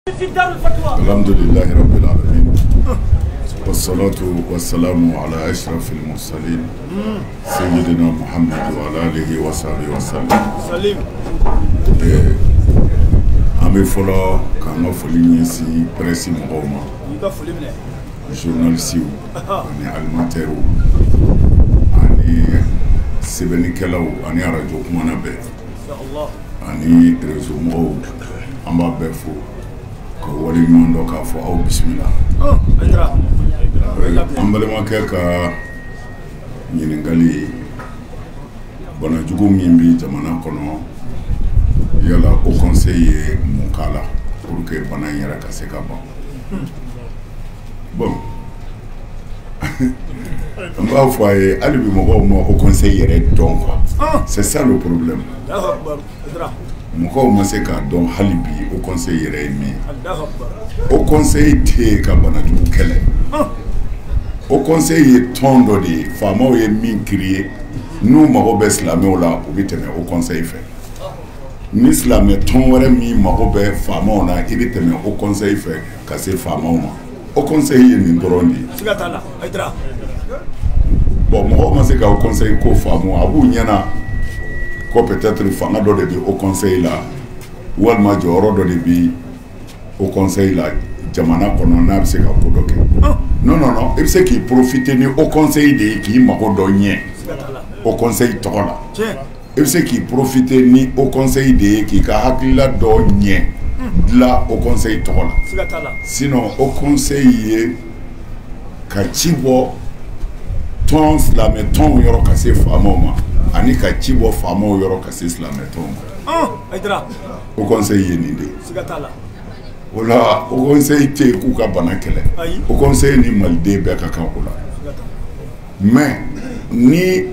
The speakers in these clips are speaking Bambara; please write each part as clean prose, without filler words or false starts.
الحمد لله رب العالمين والصلاة والسلام على أشرف المرسلين سيدنا محمد وعلى آله وصحبه وسلم. أمي فلا كان فلين سي برسي مغوما جورناليستيو أني علماتيرو أني سبني كلاو أني أرجو كمانا بي أني رزو مغو أما بفو wali ɲuman dɔ k'a fɔ aw bisimila an balimakɛ ka ɲininkali bana jugu min bi jamana kɔnɔ yala o conseil ye mun k'a la pour que bana in yɛrɛ ka se ka ban bon an b'a fɔ a ye hali bi mɔgɔw ma o conseil yɛrɛ dɔn quoi c'est ça le problème mɔgɔw ma se k'a dɔn hali bi o conseil yɛrɛ ye min o conseil tɛ ka bana jugu kɛlɛ o conseil ye tɔn dɔ de ye faamaw ye min créer n'u mago bɛ silamɛw la u bɛ tɛmɛ o conseil fɛ ni silamɛ tɔn wɛrɛ min mago bɛ faamaw na i bɛ tɛmɛ o conseil fɛ ka se faamaw ma o conseil ye nin dɔrɔn de ye bon mɔgɔw ma se ka o conseil ko faamu a b'u ɲɛna ko peut-être fanga dɔ de bɛ o conseil la walima jɔyɔrɔ dɔ de bɛ o conseil la jamana kɔnɔ n'a bɛ se ka ko dɔ kɛ non non non i bɛ se k'i profiter ni o conseil de ye k'i mago dɔ ɲɛ o conseil tɔgɔ la i bɛ se k'i profiter ni o conseil de ye k'i ka hakilila dɔ ɲɛ dilan o conseil tɔgɔ la sinon o conseil ye ka ci bɔ tɔn silamɛ tɔnw yɔrɔ ka se faamaw ma ani ka ci bɔ faamaw yɔrɔ ka se silamɛ tɔnw ma o conseil ye nin de ye o la o conseil tɛ yen k'u ka bana kɛlɛ o conseil ni maliden bɛɛ ka kan o la mais ni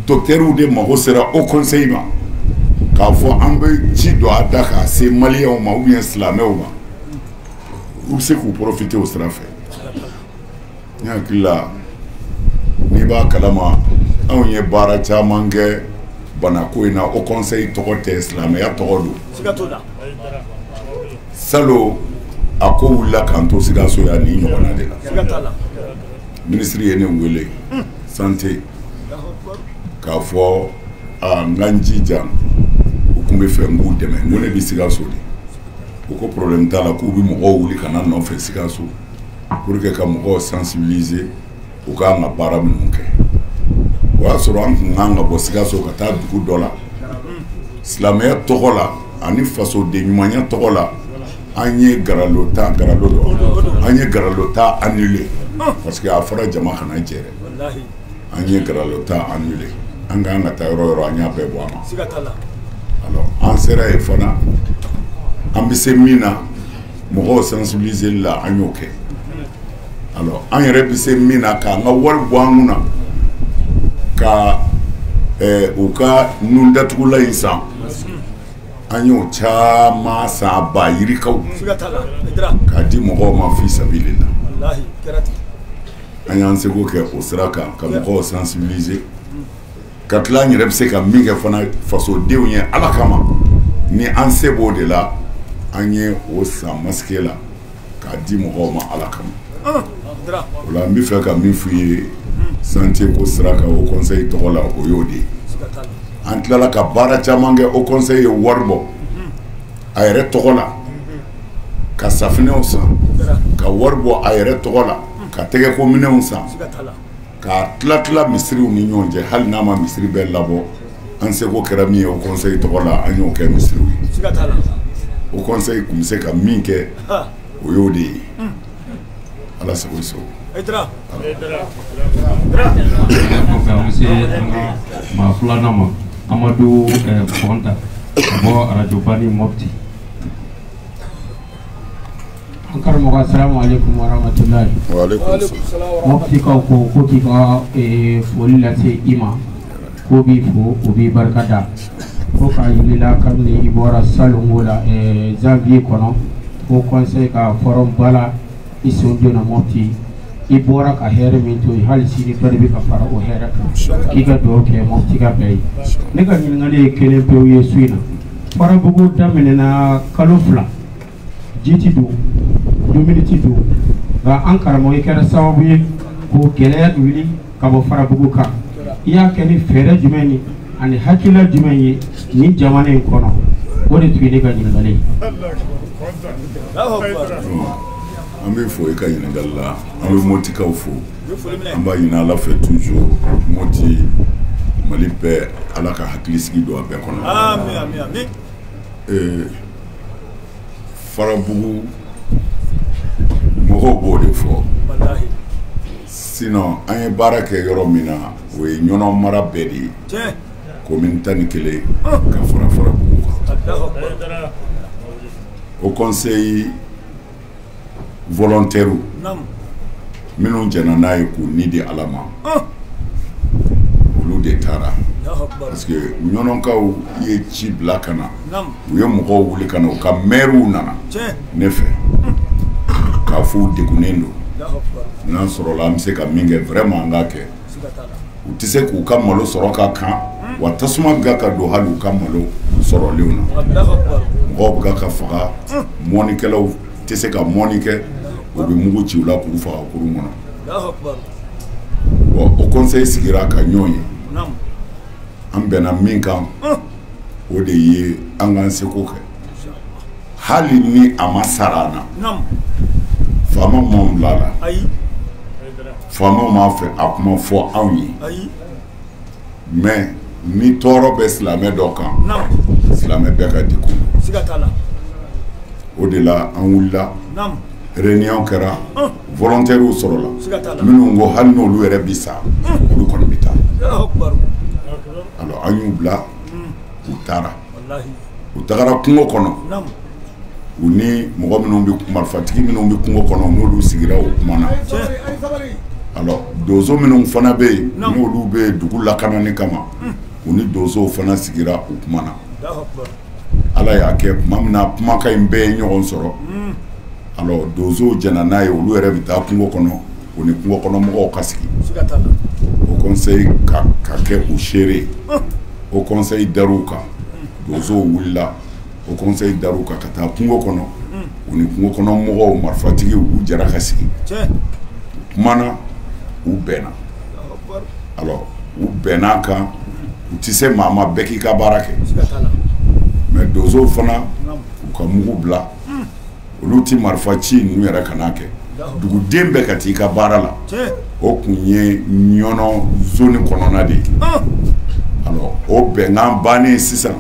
docteurw de mago sera o conseil ma k'a fɔ an bɛ ci dɔ a da k'a se maliyɛnw ma ou bien silamɛw ma u bɛ se k'u profiter o sira fɛ n hakili la n'i b'a kalama anw ye baara caman kɛ bana ko in na o conseil tɔgɔ tɛ silamɛya tɔgɔ don salo a ko wulila k'an to Sikaso yan nin ɲɔgɔnna de la ministre ye ne wele santé k'a fɔ n ka n jija u tun bɛ fɛ n k'u dɛmɛ n ko ne bɛ Sikaso de u ko problème t'a la k'u bɛ mɔgɔw wuli ka na nɔfɛ Sikaso pour que ka mɔgɔw sensibiliser u k'an ka baara minnu kɛ o y'a sɔrɔ an tun kan ka bɔ Sikaso ka taa dugu dɔ la silamɛya tɔgɔ la ani fasoden ɲumanya tɔgɔ la an ye garalo an ye garalota annulé parce que a fɔra jama kana jɛrɛ an ye garalota annulé an kan ka taa yɔrɔ yɔrɔ an y'a bɛɛ bɔ a ma alors an sera yen fana an bɛ se min na mɔgɔw sensibiliser la an y'o kɛ alors an yɛrɛ bɛ se min na k'an ka wari bɔ an kun na ka u ka nun datugula in san an y'o caman san ba yirikaw k'a di mɔgɔw ma fi sabilillah an y'an seko kɛ o sira kan ka mɔgɔw sensibiliser ka tila an yɛrɛ bɛ se ka min kɛ fana fasodenw ye ala kama ni an se b'o de la an ye o san masque la k'a di mɔgɔw ma ala kama o la n bɛ fɛ ka min f'i ye santé ko sira kan o conseil tɔgɔ la o y'o de ye an tilala ka baara caman kɛ o conseil ye wari bɔ a yɛrɛ tɔgɔ la ka safinɛw san ka wari bɔ a yɛrɛ tɔgɔ la ka tɛgɛko minɛnw san ka tila misiriw ni ɲɔgɔn cɛ hali n'a ma misiri bɛɛ labɔ an seko kɛra min ye o conseil tɔgɔ la an y'o kɛ misiriw ye o conseil tun bɛ se ka min kɛ o y'o de ye ala sago i sago ma filanan ma Amadu Fɔnta ka bɔ Radio Bani Mopti. An karamɔgɔ assalamu alaikum warahmatullahi. Wa alaikum salam. Mopti kaw ko k'i ka foli lase i ma ko b'i fo o b'i barikada ko k'a yirila kabini i bɔra salongo la janvier kɔnɔ ko conseil ka forum bala i sen donna Mopti i bɔra ka hɛrɛ min to yen hali sini dɔ de bɛ ka fara o hɛrɛ kan k'i ka dugawu kɛ Mopti ka bɛɛ ye ne ka ɲininkali ye kelen pewu ye su in na Farabugu daminɛna kalo 2 jiti do miniti do nka an karamɔgɔ kɛra sababu ye k'o gɛlɛya wuli ka bɔ Farabugu kan i y'a kɛ ni fɛɛrɛ jumɛn ye ani hakilila jumɛn ye ni jamana in kɔnɔ o de tun ye ne ka ɲininkali ye. An bɛ fɔ i ka ɲininkali la an bɛ Motikaw fo an b'a ɲini Ala fɛ toujours Moti Mali bɛɛ Ala ka hakilisigi don a bɛɛ kɔnɔ. Amin amin amin. Farabugu mɔgɔw b'o de fɔ sinon an ye baara kɛ yɔrɔ min na o ye ɲɔnɔ mara bɛɛ de ye commune 11 ka fara Farabugu kan. O conseil volontaire minnu jɛna n'a ye k'u ni di Ala ma olu de taara parce que ɲɔnɔkaw ye ci bila ka na u ye mɔgɔw wuli ka na u ka maires nana ne fɛ k'a fɔ u degunnen don n'an sɔrɔla an bɛ se ka min kɛ vraiment an k'a kɛ u tɛ se k'u ka malo sɔrɔ ka kan wa tasuma bɛ ka don hali u ka malo sɔrɔlenw na mɔgɔw bɛ ka faga mɔnikɛlaw tɛ se ka mɔni kɛ u bɛ mugu ci u la k'u faga kurun kɔnɔ bon o conseil sigira ka ɲɔgɔn ye an bɛnna min kan o de ye an k'an seko kɛ hali ni a ma sara an na faama m'anw bila la faama m'a fɛ a kuma fɔ anw ye mais ni tɔɔrɔ bɛ silamɛ dɔ kan silamɛ bɛɛ ka degun o de la an wulila réunion kɛra volontaires sɔrɔla minnu ko hali n'olu yɛrɛ bi sa olu kɔni bɛ taa alors an y'u bila u taara u tagara kungo kɔnɔ u ni mɔgɔ minnu bɛ marifatigi minnu bɛ kungo kɔnɔ n'olu sigira o kumana alors donso minnu fana bɛ yen n'olu bɛ dugu lakanani kama u ni donsow fana sigira o kumana Ala y'a kɛ tuma min na kumakan in bɛɛ ye ɲɔgɔn sɔrɔ alors donsow jɛna n'a ye olu yɛrɛ bɛ taa kungo kɔnɔ u ni kungo kɔnɔ mɔgɔw ka sigi o conseil ka kɛ u seere o conseil dar'u kan donsow wulila o conseil dar'u kan ka taa kungo kɔnɔ u ni kungo kɔnɔ mɔgɔw marifatigiw u jɛra ka sigi kumana u bɛnna alors u bɛnna kan u tɛ se maa ma bɛɛ k'i ka baara kɛ mais donsow fana u ka mugu bila olu ti marifa ci ninnu yɛrɛ kana kɛ duguden bɛɛ ka t'i ka baara la o kun ye ɲɔnɔ zone kɔnɔna de ye alors o bɛnkan bannen sisan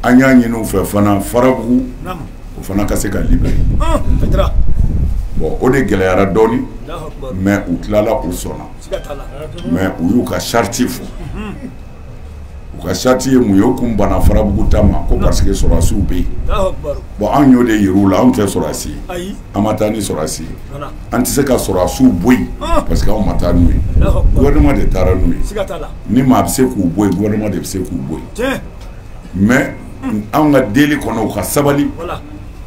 an y'a ɲini u fɛ fana Farabugu o fana ka se ka libérer bon o de gɛlɛyara dɔɔni mais u tilala u sɔnna mais u y'u ka charte fɔ u ka charte ye mun ye u kun banna Farabugu ta ma ko parce que sɔrɔdasiw bɛ yen bon an y'o de yir'u la anw tɛ sɔrɔdasi ye an ma taa ni sɔrɔdasi ye an tɛ se ka sɔrɔdasiw bɔ yen parce que anw ma taa n'u ye gouvernement de taara n'u ye ni maa bɛ se k'u bɔ yen gouvernement de bɛ se k'u bɔ yen mais anw ka deli kɔnɔ u ka sabali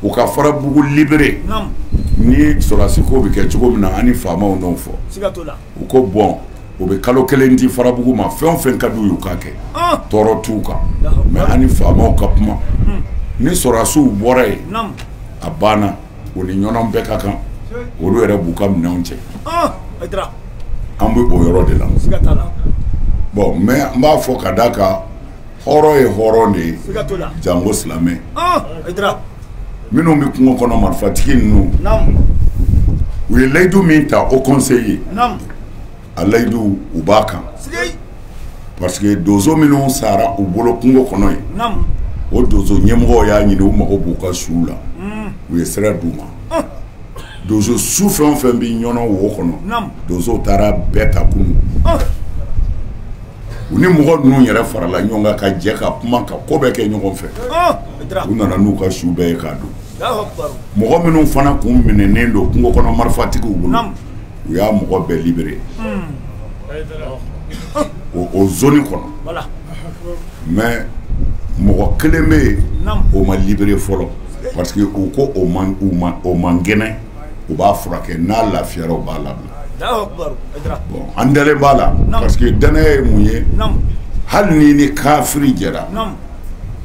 u ka Farabugu libérer ni sɔrɔdasi ko bɛ kɛ cogo min na an ni faamaw n'o fɔ u ko bon u bɛ kalo kelen di Farabugu ma fɛn o fɛn ka d'u ye u k'a kɛ tɔɔrɔ t'u kan mais an ni faamaw ka kuma ni sɔrɔdasiw bɔra yen a banna o ni ɲɔnɔ bɛɛ ka kan olu yɛrɛ b'u ka minɛnw cɛ an bɛ o yɔrɔ de la bon mais n b'a fɔ ka d'a kan hɔrɔn ye hɔrɔn de ye jango silamɛ minnu bɛ kungo kɔnɔ marifatigi ninnu u ye layidu min ta o conseil ye a layidu u b'a kan parce que donso minnu sara u bolo kungo kɔnɔ yen o donso ɲɛmɔgɔw y'a ɲini u mago b'u ka suw la u ye sira d'u ma donso su fɛn o fɛn bɛ ɲɔnɔ wo kɔnɔ donsow taara bɛɛ ta kunu u ni mɔgɔ ninnu yɛrɛ farala ɲɔgɔn kan ka jɛ ka kuma ka ko bɛɛ kɛ ɲɔgɔn fɛ u nana n'u ka su bɛɛ ye k'a don mɔgɔ minnu fana kun minɛnen don kungo kɔnɔ marifatigiw bolo u y'a mɔgɔ bɛɛ libérer o zone kɔnɔ mais mɔgɔ kelen bɛ yen o ma libérer fɔlɔ parce que u ko o man kɛnɛ u b'a furakɛ n'a lafiyara u b'a labila bon an dalen b'a la parce que danaya ye mun ye hali ni kafiri jɛra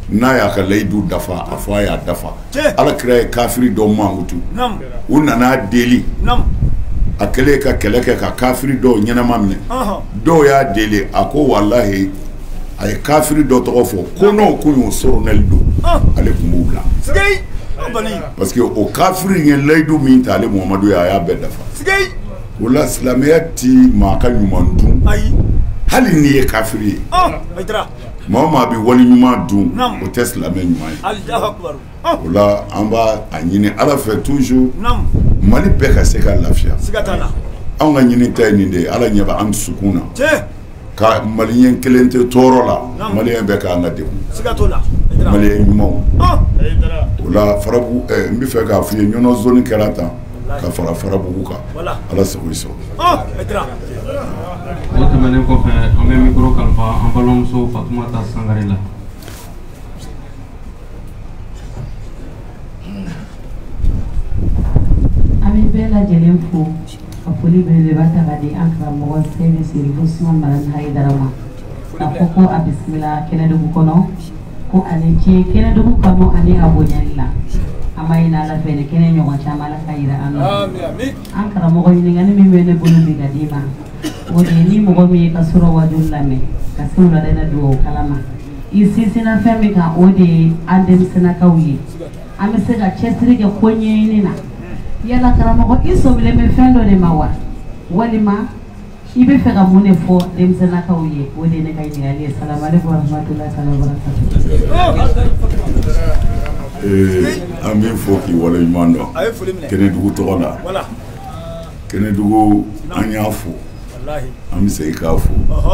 n'a y'a ka layidu dafa a fɔ a y'a dafa ala kira ye kafiri dɔ mankutu u nana deli a kɛlen ka kɛlɛ kɛ ka kafiri dɔw ɲɛnama minɛ dɔw y'a deli a ko walahi a ye kafiri dɔ tɔgɔ fɔ ko n'o kun y'o soronɛli don ale tun b'u bila parce que o kafiri ye layidu min ta ale Muhamadu ye a y'a bɛɛ dafa o la silamɛya ti maa ka ɲuman dun hali n'i ye kafiri ye maa maa bɛ wali ɲuman dun o tɛ silamɛ ɲuman ye o la an b'a a ɲini ala fɛ toujours Mali bɛɛ ka se ka lafiya anw ka ɲini ta ye nin de ye ala ɲɛ bɛ an dusukun na ka maliyɛn kelen tɛ tɔɔrɔ la maliyɛn bɛɛ k'an ka degun maliyɛn ɲumanw o la farabu n bɛ fɛ k'a f'i ye ɲɔnɔ zone kɛra tan ka fara farabugu kan ala sago i sɔrɔ. o tɛmɛnen kɔfɛ an bɛ mikoro kalifa an balimamuso Fatumata Sangare la. an bɛ bɛɛ lajɛlen fo ka foli belebeleba ta ka di an karamɔgɔ Seydi Siriki Usumani Malami Hayidara ma k'a fɔ ko a bisimila kɛnɛdugu kɔnɔ ko ani ce kɛnɛdugu kɔnɔ ani a bonyali la an b'a ɲini ala fɛ ni kɛnɛ ɲɔgɔn caman ala ka yira an na an karamɔgɔ ɲininkali min bɛ ne bolo bi ka d'i ma o de ye ni mɔgɔ min ye ka sɔrɔ wajulu lamɛn ka se wuladɛnɛ dugawu kalama i sinsinna fɛn min kan o de ye an denmisɛnnakaw ye an bɛ se ka cɛsiri kɛ ko ɲɛɲini na yala karamɔgɔ i sɔmilen bɛ fɛn dɔ de ma wa walima i bɛ fɛ ka mun de fɔ denmisɛnnakaw ye o de ye ne ka ɲininkali ye salamaleykum warahmatulahi taala wabarakatuh. an bɛ fɔ k'i waleɲuman dɔn kɛnɛdugu tɔgɔ la kɛnɛdugu an y'a fo an bɛ segin k'a fo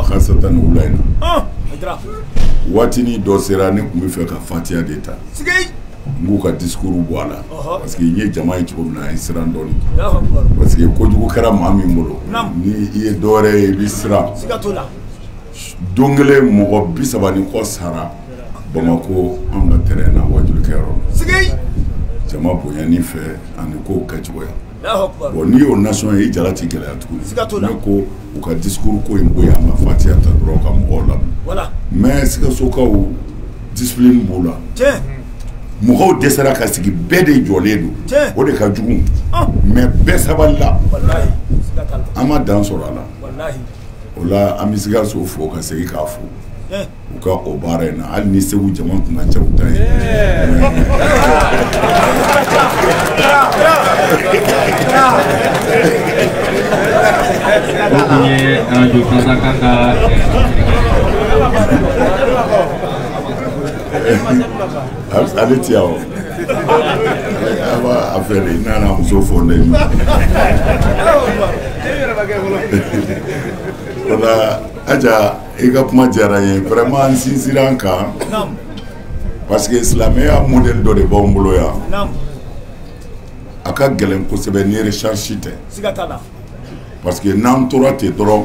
kasata ni wula in na waatini dɔ sera ne tun bɛ fɛ ka fatiya de ta n k'u ka discours bɔ a la parce que n ye jama ye cogo min na a ye siran dɔɔni parce que kojugu kɛra maa min bolo ni i ye dɔwɛrɛ ye i bɛ siran don kelen mɔgɔ 30 kɔ sara Bamako an ka terrain na wajulu kɛyɔrɔ jama bonyani fɛ ani ko kɛcogoya bon n'i y'o nation ye i jala ti gɛlɛya tuguni ne ko u ka discours ko in bɔ yen an ka fatiya ta dɔrɔn ka mɔgɔw lamɛn mais Sikasokaw discipline b'u la mɔgɔw dɛsɛra ka sigi bɛɛ de jɔlen don o de ka jugu mais bɛɛ sabalila an ma dan sɔrɔ a la o la an bɛ Sikaso fo ka segin k'a fo u ka o baara in na hali ni Segu jama tun ka ca u ta ye o tun ye radio Kasaka ka ale ti yan o a b'a fɛ de n'a n'a muso fɔ ne ye o la Aja i ka kuma diyara n ye vraiment n sinsinra an kan parce que silamɛya modèle dɔ de b'anw bolo yan a ka gɛlɛn kosɛbɛ ni recherche tɛ parce que n'an tora ten dɔrɔn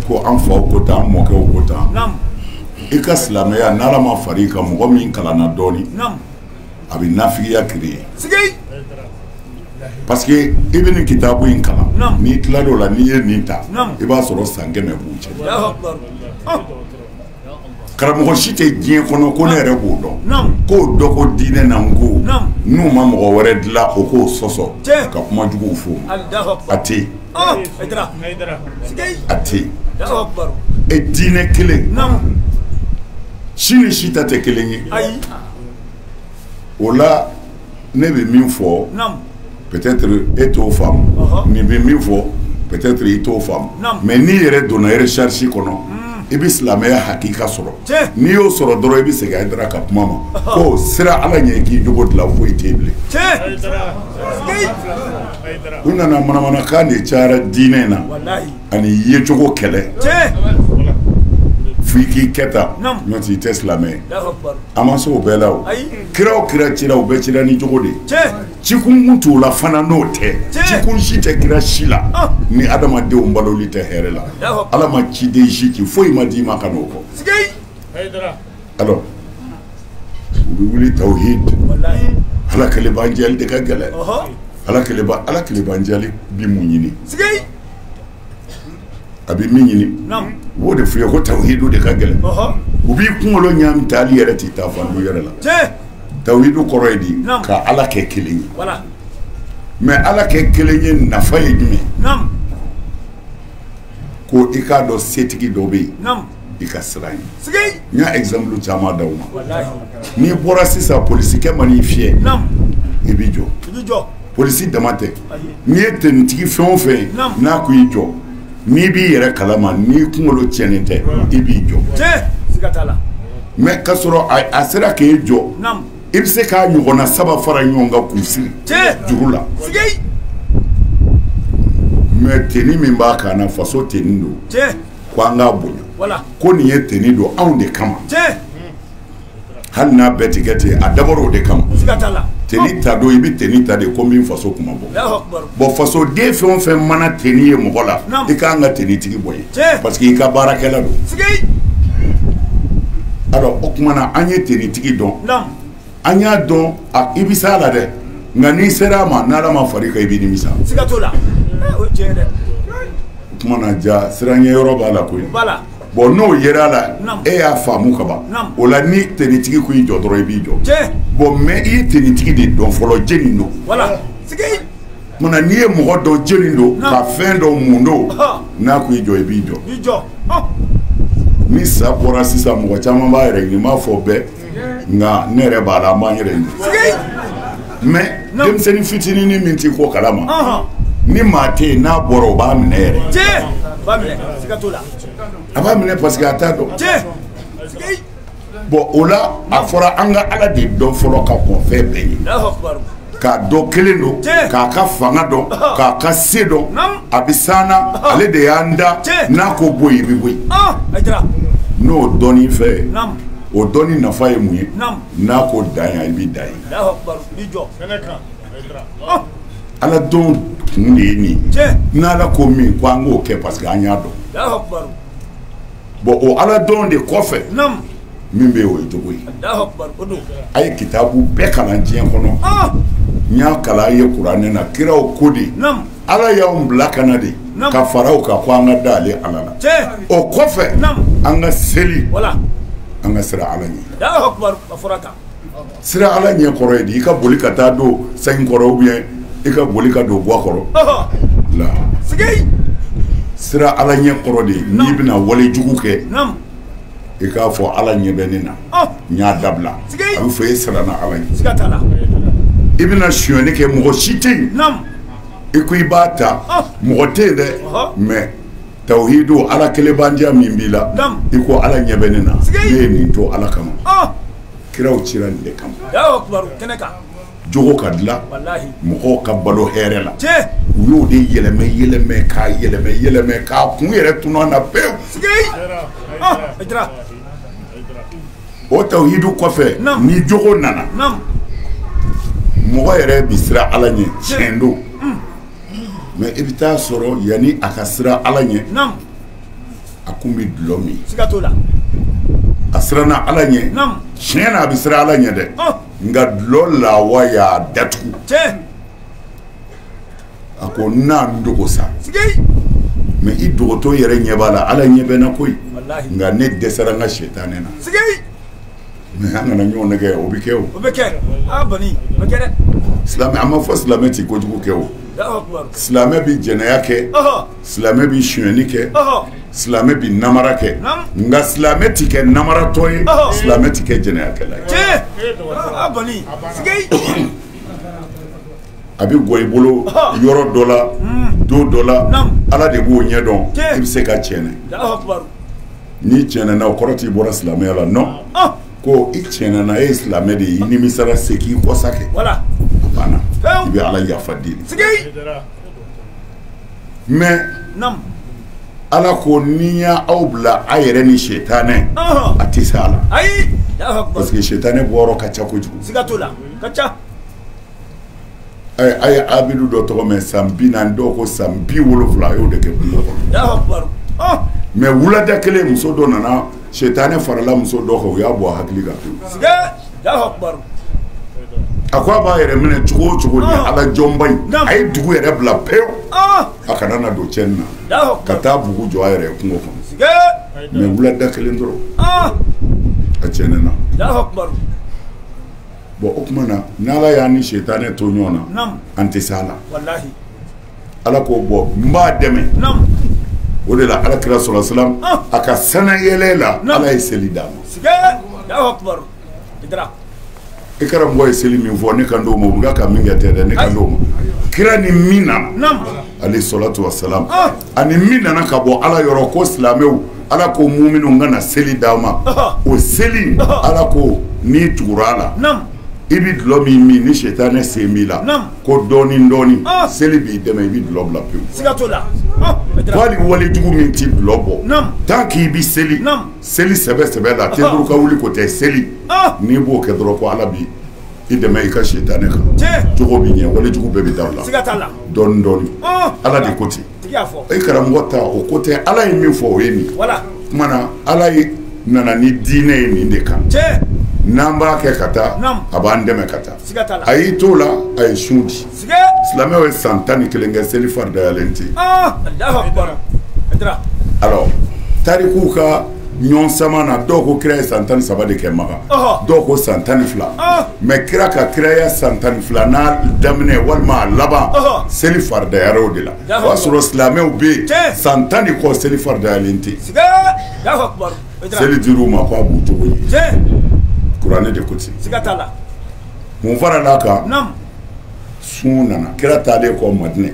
ko an faw ko tan an mɔkɛw ko tan i ka silamɛya n'Ala ma far'i kan mɔgɔ min kalanna dɔɔni a bɛ nafigiya créer parce que i bɛ nin kitabu in kalan n'i tilal'o la n'i ye nin ta i b'a sɔrɔ san 100 b'u cɛ karamɔgɔ si tɛ diɲɛ kɔnɔ ko ne yɛrɛ b'o dɔn k'o dɔ ko diinɛ na n ko n'u ma mɔgɔ wɛrɛ dilan o k'o sɔsɔ ka kuma juguw fɔ a tɛ yen a tɛ yen e diinɛ kelen si ni si ta tɛ kelen ye o la ne bɛ min fɔ peut-être e t'o faamu nin bɛ min fɔ peut-être i t'o faamu mais n'i yɛrɛ donna recherche kɔnɔ i bɛ silamɛya hakika sɔrɔ n'i y'o sɔrɔ dɔrɔn i bɛ segin a dara ka kuma ma ko sira Ala ɲɛ k'i jogo dilan foyi t'e bilen u nana manamanakan de cayara diinɛ na ani yecogo kɛlɛ f'i k'i kɛ tan n'o tɛ i tɛ silamɛ ye a ma se o bɛɛ la o kira o kira cira u bɛɛ cira ni jogo de ye cikun t'u la fana n'o tɛ cikun si tɛ kira si la ni adamadenw baloli tɛ hɛrɛ la Ala ma ciden si ci foyi ma d'i ma ka n'o kɔ alors u bɛ wuli tawhid Ala kelebanjɛli de ka gɛlɛn Ala kelebanjɛli bi mun ɲini a bɛ min ɲini u b'o de f'i ye ko tawhidu de ka gɛlɛn u b'i kunkolo ɲam tali yɛrɛ t'i ta fandu yɛrɛ la tawhidu kɔrɔ ye di ka ala kɛ kelen ye mais ala kɛ kelen ye nafa ye jumɛn ko i k'a dɔn setigi dɔ bɛ yen i ka siran ye n y'a exemple caman d'aw ma n'i bɔra sisan polisikɛ ma n'i fiyɛ i b'i jɔ polisi dama tɛ n'i ye tenitigi fɛn o fɛn ye n'a ko i jɔ n'i b'i yɛrɛ kalama n'i kunkolo tiɲɛnen tɛ i b'i jɔ mais k'a sɔrɔ a sera k'e jɔ i bɛ se k'a ɲɔgɔnna 3 fara ɲɔgɔn kan k'u siri juru la mais teni min b'a kan na faso teni don ko an k'a bonya ko nin ye teni don anw de kama hali n'a bɛɛ tigɛ ten a dabɔra o de kama teni ta don i bɛ teni ta de ko min faso kuma bɔ bon faso den fɛn o fɛn mana teni ye mɔgɔ la i k'an ka teni tigi bonya parce que i ka baarakɛla don alors o tuma na an ye teni tigi dɔn an y'a dɔn i bɛ s'a la dɛ nka n'i sera a ma n'ala ma far'i kan i bɛ nimisa o tuma na ja siran ɲɛ yɔrɔ b'a la koyi bon n'o yera la e y'a faamu ka ban o la ni tenitigi ko i jɔ dɔrɔn i b'i jɔ bon mais i ye tenitigi de dɔn fɔlɔ jeni don mana n'i ye mɔgɔ dɔn jeni don ka fɛn dɔ mun don n'a ko i jɔ i b'i jɔ ni sa bɔra sisan mɔgɔ caman b'a yɛrɛ ɲini n b'a fɔ bɛɛ nka ne yɛrɛ b'a la an b'an yɛrɛ ɲini mais denmisɛnnin fitinin min t'i ko kalama ni maa tɛ yen n'a bɔra o b'a minɛ yɛrɛ a b'a minɛ parce que a t'a dɔn bon o la a fɔra an ka ala de dɔn fɔlɔ ka kɔn fɛn bɛɛ ye k'a dɔn kelen don k'a ka fanga dɔn k'a ka se dɔn a bɛ s'an na ale de y'an da n'a ko bɔ yen i bɛ bɔ yen n'o dɔnni fɛ o dɔnni nafa ye mun ye n'a ko dan yan i bɛ dan ye ala dɔn kun de ye nin n'ala ko min ko an k'o kɛ parce que an y'a dɔn bon o ala dɔn de kɔfɛ min bɛ o ye cogo ye a ye kitabu bɛɛ kalan diɲɛ kɔnɔ n y'a kalan a ye kuranɛ na kiraw ko de ala y'anw bila ka na de ka fara o kan ko an ka da ale ala la o kɔfɛ an ka seli an ka sira ala ɲɛ sira ala ɲɛ kɔrɔ ye di i ka boli ka taa don sɛgin kɔrɔ ou bien i ka boli ka don guwa kɔrɔ la sira ala ɲɛ kɔrɔ de n'i bɛna wale jugu kɛ i k'a fɔ ala ɲɛ bɛ ne na n y'a dabila a bɛ fɔ e siranna ala ɲɛ i bɛna sonyɛli kɛ mɔgɔ si tɛ yen i ko i b'a ta mɔgɔ tɛ yen dɛ mais tawhidu ala kelenbandiya min b'i la i ko ala ɲɛ bɛ ne na ne ye nin to ala kama kiraw cira nin de kama jogo ka dilan mɔgɔw ka balo hɛrɛ la u y'o de yɛlɛmɛ k'a kun yɛrɛ tunun na pewu o tawhidu kɔfɛ ni jogo nana mɔgɔ yɛrɛ bi siran ala ɲɛ tiɲɛ don mais i bɛ taa sɔrɔ yanni a ka siran ala ɲɛ a kun bɛ dulɔ min a siranna ala ɲɛ tiɲɛ na a bɛ siran ala ɲɛ dɛ nka dulɔ lawa y'a datugu a ko n'an dogo sa mais i dogotɔ yɛrɛ ɲɛ b'a la ala ɲɛ bɛ na koyi nka ne dɛsɛra n ka sɛtanɛ na mais an kana ɲɔgɔn nɛgɛ o bɛ kɛ o silamɛ an ma fɔ silamɛ tɛ kojugu kɛ o silamɛ bɛ jɛnɛya kɛ silamɛ bɛ sonyɛli kɛ silamɛ bɛ namara kɛ nka silamɛ tɛ kɛ namaratɔ ye silamɛ tɛ kɛ jɛnɛyakɛla ye a bɛ gɔ i bolo yɔrɔ dɔ la don dɔ la ala de b'o ɲɛ dɔn i bɛ se ka tiɲɛ n'i tiɲɛna o kɔrɔ t'i bɔra silamɛya la non ko i tiɲɛna e ye silamɛ de ye i nimisara se k'i kɔsa kɛ banna i bɛ ala yafa deli mais ala ko ni y'aw bila a yɛrɛ ni sɛtanɛ a tɛ se a la parce que sɛtanɛ bɔyɔrɔ ka ca kojugu a ye abidu dɔ tɔgɔ mɛn san 40 dɔw ko san 70 a y'o de kɛ bulon kɔnɔ mais wulada kelen muso dɔ nana sɛtanɛ farala muso dɔ kan u y'a bɔ a hakili kan pewu a ko a b'a yɛrɛ minɛ cogo o cogo ni ala jɔnba in a ye dugu yɛrɛ bila pewu a kana na don cɛnni na ka taa bugu jɔ a yɛrɛ ye kungo kɔnɔ mais wulada kelen dɔrɔn a tiɲɛna Allahu akbar bon o kuma na n'ala y'a ni shetane to ɲɔgɔn na nam an tɛ se a la wallahi ala k'o bɔ n b'a dɛmɛ nam o de la ala kira sɔrɔ salam a ka sanayɛlɛ la ala ye seli d'a ma sige Allahu akbar idra i karamɔgɔ ye seli min fɔ ne kan d'o ma o bɛ ka min kɛ tɛ dɛ ne kan d'o ma kira ni min nana nam alayhi salatu wa salam ani min nana ka bɔ ala yɔrɔ ko silamɛw ala ko muminun ka na seli d'a ma o seli ala ko n'i tugura a la nam i bi dulɔ min ni shetane sen b'i la ko dɔɔni dɔɔni seli b'i dɛmɛ i bi dulɔ bila pewu siga t'o la wali walejugu min ti dulɔ bɔ tant k'i bi seli seli sɛbɛ sɛbɛ la teduru ka wuli ko tɛ seli n'i b'o kɛ dɔrɔn ko ala bi i dɛmɛ i ka shetane kan jogo bi ɲɛ walejugu bɛɛ bi dabila siga t'a la dɔɔni dɔɔni ala de ko ten e karamɔgɔ ta o ko tɛ ala ye min fɔ o ye nin kuma na ala ye nana ni diinɛ ye nin de kan n'an b'a kɛ ka taa a b'an dɛmɛ ka taa a y'i t'o la a ye sun di silamɛw ye san 11 kɛ seli faridayalen tɛ alors tarikuw ka ɲɔgɔn sama na dɔw ko kira ye san 13 de kɛ Maka dɔw ko san 12 mais kira ka kiraya san 12 n'a daminɛ walima a laban seli faridayara o de la o y'a sɔrɔ silamɛw bɛ yen san 10 de kɔ seli faridayalen tɛ seli dir'u ma k'a b'u cogo ye kuranɛ de ko ten siga t'a la mun fara l'a kan sun nana kira taalen kɔ Madinɛ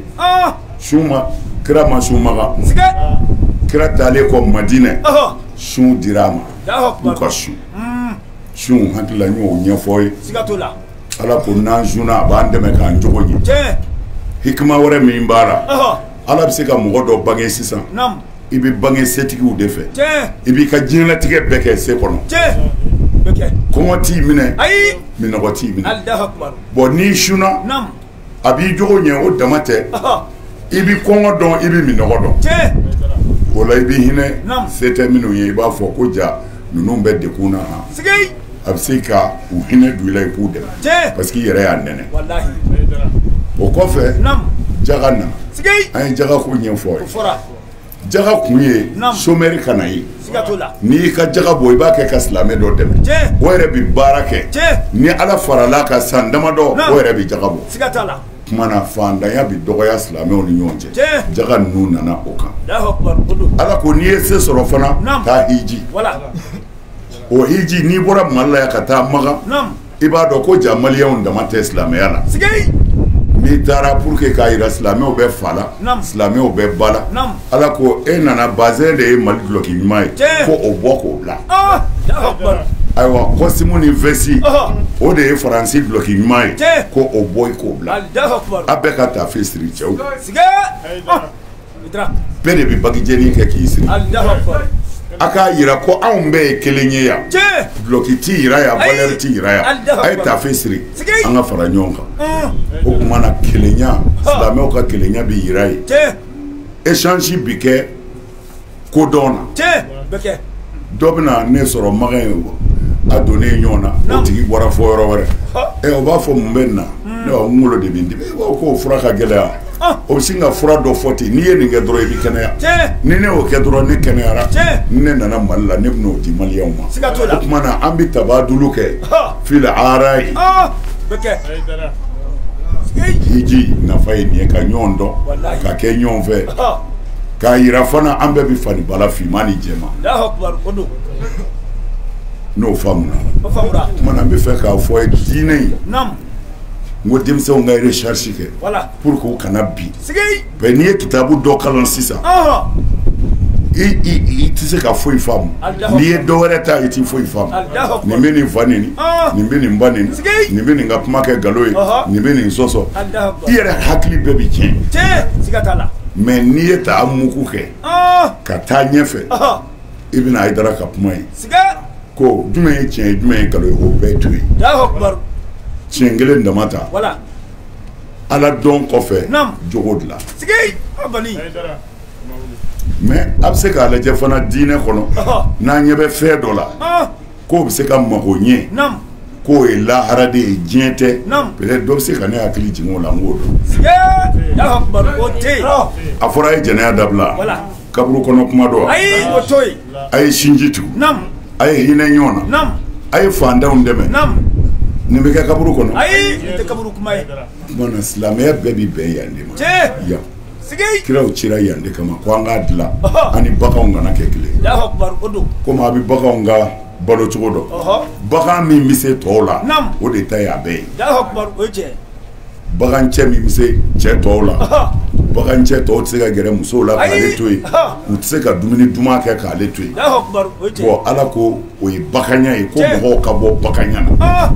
sun ma kira ma sun Maka kira taalen kɔ Madinɛ sun dira a ma k'u ka sun sun hakili la n y'o ɲɛfɔ ye siga t'o la ala ko n'an sunna a b'an dɛmɛ k'an jogo ɲɛ hikima wɛrɛ min b'a la ala bɛ se ka mɔgɔ dɔ bange sisan i bɛ bange setigiw de fɛ i b'i ka diɲɛlatigɛ bɛɛ kɛ se kɔnɔ kɔngɔ t'i minɛ minɔgɔ t'i minɛ bon n'i sunna a b'i jogo ɲɛ o dama tɛ i bɛ kɔngɔ dɔn i bɛ minɔgɔ dɔn o la i bɛ hinɛ se tɛ minnu ye i b'a fɔ ko ja ninnu bɛ dekun na a bɛ se ka u hinɛ don i la i k'u dɛmɛ parce que i yɛrɛ y'a nɛnɛ o kɔfɛ jaga nana an ye jaga ko ɲɛfɔ ye jaga kun ye somɛri kana ye n'i y'i ka jaga bɔ i b'a kɛ ka silamɛ dɔ dɛmɛ o yɛrɛ bɛ baara kɛ ni ala farala ka san damadɔ o yɛrɛ bɛ jaga bɔ kuma na fandanya bɛ dɔgɔya silamɛw ni ɲɔgɔn cɛ jaga ninnu nana o kan ala ko n'i ye se sɔrɔ fana taa hiji o hiji n'i bɔra Mali la yan ka taa Maka i b'a dɔn ko ja maliyɛnw dama tɛ silamɛya la n'i taara pour que k'a yira silamɛw bɛ fa la silamɛw bɛ ba la ala ko e nana bazɛn de ye Mali duloki ɲuman ye ko o bɔ k'o bila ayiwa kɔsimu ni vɛsi o de ye Faransi duloki ɲuman ye ko o bɔ k'o bila a bɛɛ ka taafe siri cɛw bɛɛ de bɛ bagijɛni kɛ k'i siri a k'a yira ko anw bɛɛ ye kelen ye yan duloki t'i yira yan valeur t'i yira yan a ye taafe siri an ka fara ɲɔgɔn kan o tuma na kelenya silamɛw ka kelenya bɛ yira ye échange bi kɛ kodɔn na dɔ bɛ na ne sɔrɔ Maka ye a donnen ɲɔgɔn na o tigi bɔra fɔ yɔrɔ wɛrɛ o b'a fɔ mun bɛ nin na ne b'a kunkolo de bɛ n dimi k'o fura ka gɛlɛya o bɛ sin ka fura dɔ fɔ ten n'i ye nin kɛ dɔrɔn i bɛ kɛnɛya ni ne y'o kɛ dɔrɔn ne kɛnɛyara ni ne nana Mali la ne bɛ n'o di maliyɛnw ma o tuma na an bɛ tabadulu kɛ fil arayi hiji nafa ye nin ye ka ɲɔgɔn dɔn ka kɛ ɲɔgɔn fɛ k'a yira fana an bɛɛ bɛ fani bala finman ni jɛman n'o faamuna tuma na n bɛ fɛ k'a fɔ ye diinɛ in n ko denmisɛnw ka recherche kɛ pour que u kana bin bɛɛ n'i ye kitabu dɔ kalan sisan i tɛ se ka foyi faamu n'i ye dɔ wɛrɛ ta i tɛ foyi faamu nin bɛ nin fa neni nin bɛ nin ba neni nin bɛ nin ka kuma kɛ nkalon ye nin bɛ nin sɔsɔ i yɛrɛ hakili bɛɛ bɛ tiɲɛ mais n'i ye ta mugu kɛ ka taa ɲɛfɛ i bɛna Hayidara ka kuma ye ko jumɛn ye tiɲɛ ye jumɛn ye nkalon ye o bɛɛ to yen tiɲɛ kelen dama ta ala dɔn kɔfɛ jogo dilan mais a bɛ se k'a lajɛ fana diinɛ kɔnɔ n'an ɲɛ bɛ fɛn dɔ la k'o bɛ se ka mago ɲɛ k'o ye lahara de ye diɲɛ tɛ peut-être dɔ bɛ se ka ne hakili jigin o la n k'o dɔn a fɔra a ye jɛnɛya dabila kaburu kɔnɔ kuma dɔ a ye sinji tugu ay hinɛ ɲɔgɔn na nam ay fandanw dɛmɛ nam nin bɛ kɛ kaburu kɔnɔ ayi nin tɛ kaburu kuma ye mana silamɛya bɛɛ bi bɛn yan de ma tiɲɛ yan sigi kiraw cira yan de kama ko an k'a dilan ani baganw kana kɛ kelen Allahu akbar o don komi a bɛ baganw ka balo cogo dɔn bagan min bɛ se tɔw la Naam. o de ta ye a bɛɛ ye Allahu akbar o ye tiɲɛ bagancɛ min bɛ se cɛ tɔw la bagancɛ tɔw tɛ se ka gɛrɛ musow la k'ale to yen u tɛ se ka dumuni duman kɛ k'ale to yen Allahu akbar o ye tiɲɛ bon ala ko o ye baganya ye ko Tiɲɛ. mɔgɔw ka bɔ baganya na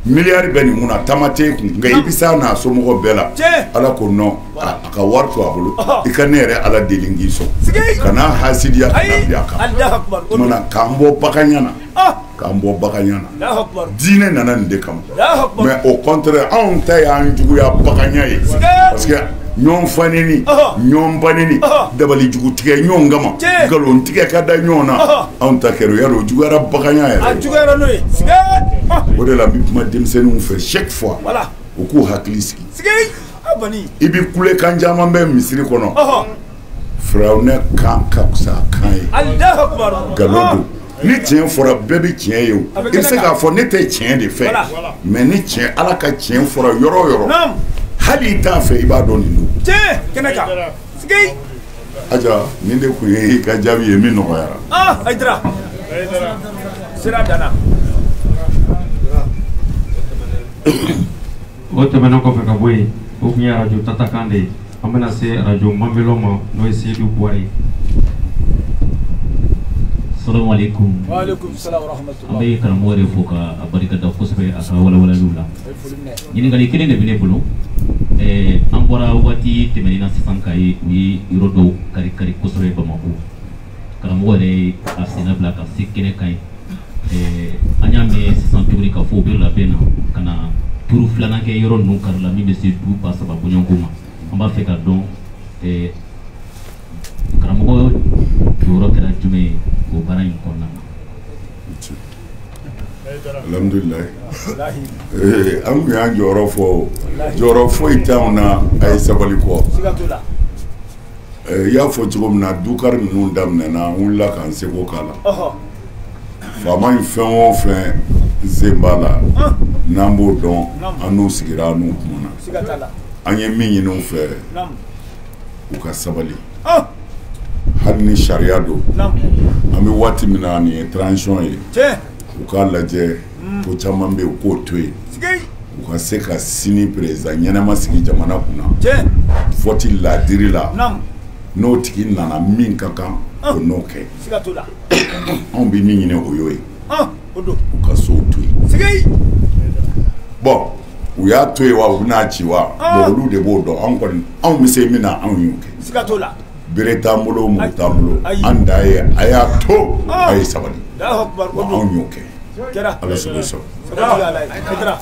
miliyari bɛ nin mun na taama t'e kun nka i bɛ s'a n'a somɔgɔw bɛɛ la Tiɲɛ. ala ko non a ka wari to a bolo i ka ne yɛrɛ ala deli n k'i sɔn Sigi. kana hasidiya kana ayi bi a kan Allahu akbar o don mana k'an bɔ baganya na k'an bɔ baganya na Allahu akbar diinɛ nana nin de kama Allahu akbar mais au contraire anw ta y'an juguya baganya ye parce que ɲɔgɔn fanini ɲɔgɔn banini dabali jugutigɛ ɲɔgɔn kama Tiɲɛ. nkalon tigɛ ka da ɲɔgɔn na anw ta kɛra o y'a dɔn o juguyara baganya a yɛrɛ juguyara n'o ye sigi o de la n bɛ kuma denmisɛnninw fɛ chaque fois voilà u k'u hakili sigi sigi a bani i bɛ kulekan caman bɛ misiri kɔnɔ firawunɛ kan ka fisa a kan ye Allahu akbar nkalon don ni tiɲɛ fɔra bɛɛ bɛ tiɲɛ ye o i bɛ se k'a fɔ ne tɛ tiɲɛ de fɛ Voilà. mais ni tiɲɛ ala ka tiɲɛ fɔra yɔrɔ o yɔrɔ Naam. hali i t'a fɛ i b'a dɔn nin don tiɲɛ kɛnɛ kan sigi aja nin de tun ye i ka jaabi ye min nɔgɔyara Haidara sira danna o tɛmɛnen kɔfɛ ka bɔ yen o tun ye arajo tatakan de ye an bɛna se arajo manbelɔ ma n'o ye seyidu buwari ye. Assalamu alaikum. wa alaikum salam wa An rahmatullah bɛ karamɔgɔ de fo ka a barikada kosɛbɛ a ka walawalaliw la. Ɲininkali kelen de bɛ ne bolo. An bɔra waati tɛmɛnen na sisan ka ye u ye yɔrɔ dɔw kari-kari kosɛbɛ Bamako. Karamɔgɔ yɛrɛ ye a senna bila ka se kɛnɛ kan ye. An y'a mɛn sisan tuguni k'a fɔ u bɛ labɛn na ka na turu filanan kɛ yɔrɔ ninnu kari la min bɛ se 3,000 bɔɲɔgɔnko ma. An b'a fɛ ka dɔn karamɔgɔ jɔyɔrɔ kɛra jumɛn ye o baara in kɔnɔna na. alhamdulilayi an tun y'an jɔyɔrɔ fɔ jɔyɔrɔ foyi t'anw na a ye sabali kɔ siga t'o la i y'a fɔ cogo min na dukari ninnu daminɛna an wulila k'an seko k'a la faama in fɛn o fɛn sen b'a la n'an b'o dɔn an n'u sigira an n'u kumana siga t'a la an ye min ɲini u fɛ naam u ka sabali hali ni sariya don naam an bɛ waati min na nin ye transition ye tiɲɛ u k'a lajɛ ko caman bɛ yen u k'o to yen sigi u ka se ka sini président ɲɛnama sigi jamana kunna tiɲɛ vote ladiri la naam n'o tigi nana min ka kan o n'o kɛ siga t'o la anw bɛ min ɲini o y'o ye o don u ka sow to yen sigi bɔn u y'a to yen wa u bɛna ci wa bɔn olu de b'o dɔn anw kɔni anw bɛ se min na anw y'o kɛ siga t'o la bere t'an bolo muru t'an bolo Ayi. an da ye a y'a to a ye sabali Allahu akbar o wa don anw y'o kɛ kɛra ala sago i sɔrɔ saga t'o la Haidara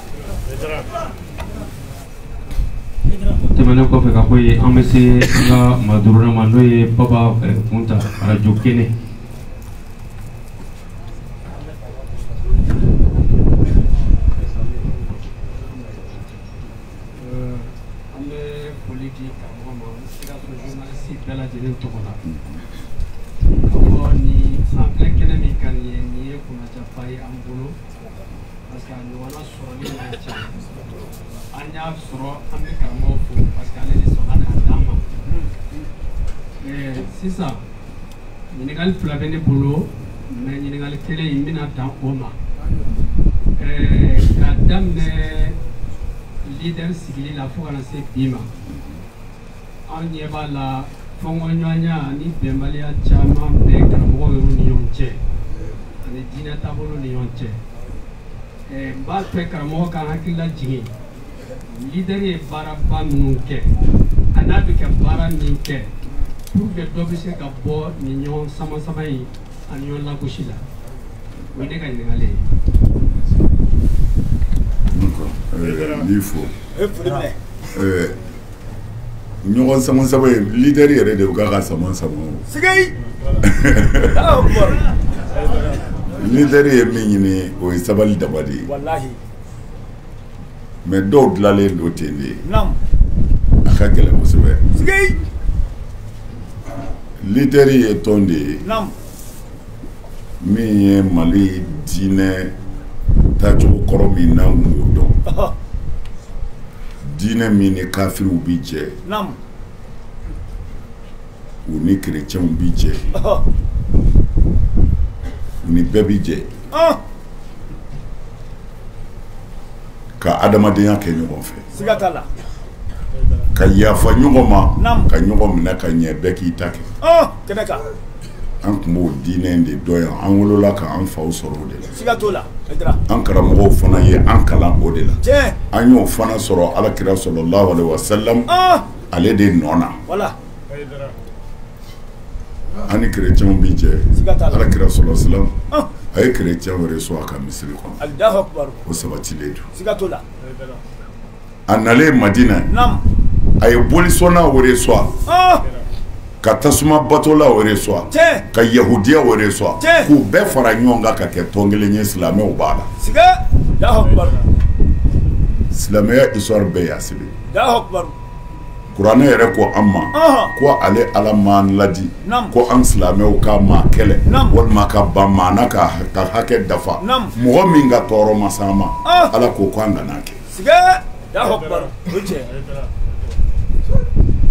tɛmɛnen kɔfɛ ka bɔ yen an bɛ se an ka maaduuruna ma n'o ye baba kunta arajo kɛnɛ. an bɛ foli di karamɔgɔ ma Sikaso journaliste bɛɛ lajɛlen tɔgɔ la ka fɔ nin an filɛ kɛnɛ min kan nin ye kunnajaba ye an bolo parce que a ɲɔgɔnna sɔrɔli man ca an y'a sɔrɔ an bɛ karamɔgɔ fo parce que ale de sɔnna k'a d'an ma sisan ɲininkali fila bɛ ne bolo mais ɲininkali kelen in n bɛna dan o ma k'a daminɛ leader sigili la fo kana se bi ma an ɲɛ b'a la fɔnkɔɲɔgɔnya ani bɛnbaliya caman bɛ karamɔgɔw yɛrɛ ni ɲɔgɔn cɛ ani diinɛ taabolo ni ɲɔgɔn cɛ n b'a fɛ karamɔgɔ ka hakili lajigin leader ye baaraba minnu kɛ a n'a bɛ kɛ baara min kɛ pour que dɔ bɛ se ka bɔ nin ɲɔgɔn sama-sama in ani ɲɔgɔn lagosi la o ye ne ka ɲininkali ye. n b'i fo e foli minɛ ɲɔgɔn sama-sama ye leader yɛrɛ de k'a ka sama-sama o sigi Allahu akbar leader ye min ɲini o ye sabali daba de ye wallahi mais dɔw dilanlen don ten de naam a ka gɛlɛn kosɛbɛ sigi leader ye tɔn de ye naam min ye Mali diinɛ taacogo kɔrɔ min n'an kun b'o dɔn diinɛ min ni kafiriw bi jɛ u ni kerecɛnw bi jɛ u ni bɛɛ bi jɛ ka adamadenya kɛ ɲɔgɔn fɛ ka yafa ɲɔgɔn ma ka ɲɔgɔn minɛ ka ɲɛ bɛɛ k'i ta kɛ an tun b'o diinɛ de dɔn yan an wolola ka an faw sɔrɔ o de la an karamɔgɔw fana ye an kalan o de la an y'o fana sɔrɔ alakira sallallahu alaihi wasallam ale de nɔ na an ni kerecɛnw bi jɛ alakira sallallahu alaihi wasallam a ye kerecɛn wɛrɛ sɔn a ka misiri kɔnɔ o sabatilen don a nalen Madina a ye bolisɔnna wɛrɛ sɔn ka tasuma batola wɛrɛ sɔn ka yahudiya wɛrɛ sɔn k'u bɛɛ fara ɲɔgɔn kan ka kɛ tɔn kelen ye silamɛw b'a la silamɛya histoire bɛɛ y'a sɛbɛn kuranɛ yɛrɛ ko an ma ko ale ala m'an ladi ko an silamɛw ka maa kɛlɛ walima ka ban maana ka hakɛ dafa mɔgɔ min ka tɔɔrɔ ma s'an ma ala ko an kana kɛ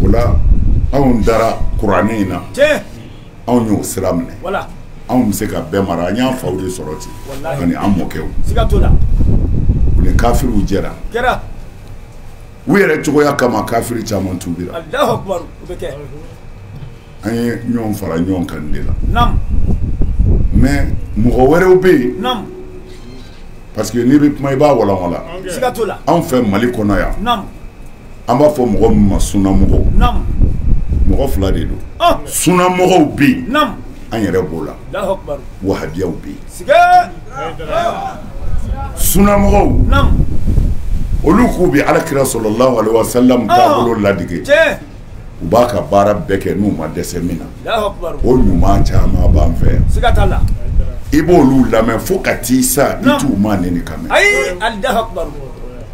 o la anw dara kuranɛ in na anw y'o sira minɛ anw bɛ se ka bɛɛ mara an y'an faw de sɔrɔ ten ani an mɔkɛw u ni kafiriw jɛra u yɛrɛ cogoya kama kafiri caman tubira an ye ɲɔgɔn fara ɲɔgɔn kan de la mais mɔgɔ wɛrɛw bɛ yen parce que n'i bɛ kuma i b'a walanwala anw fɛ Mali kɔnɔ yan an b'a fɔ mɔgɔ min ma sunamɔgɔw mɔgɔ fila de don sunamɔgɔw bɛ yen an yɛrɛ b'o la wahabiyaw bɛ yen sunamɔgɔw olu k'u bɛ alakira sallallahu alaihi wasallam taabolo ladige u b'a ka baara bɛɛ kɛ n'u ma dɛsɛ min na o ɲuman caman b'an fɛ yan i b'olu lamɛn fo ka t'i sa i t'u ma nɛni ka mɛn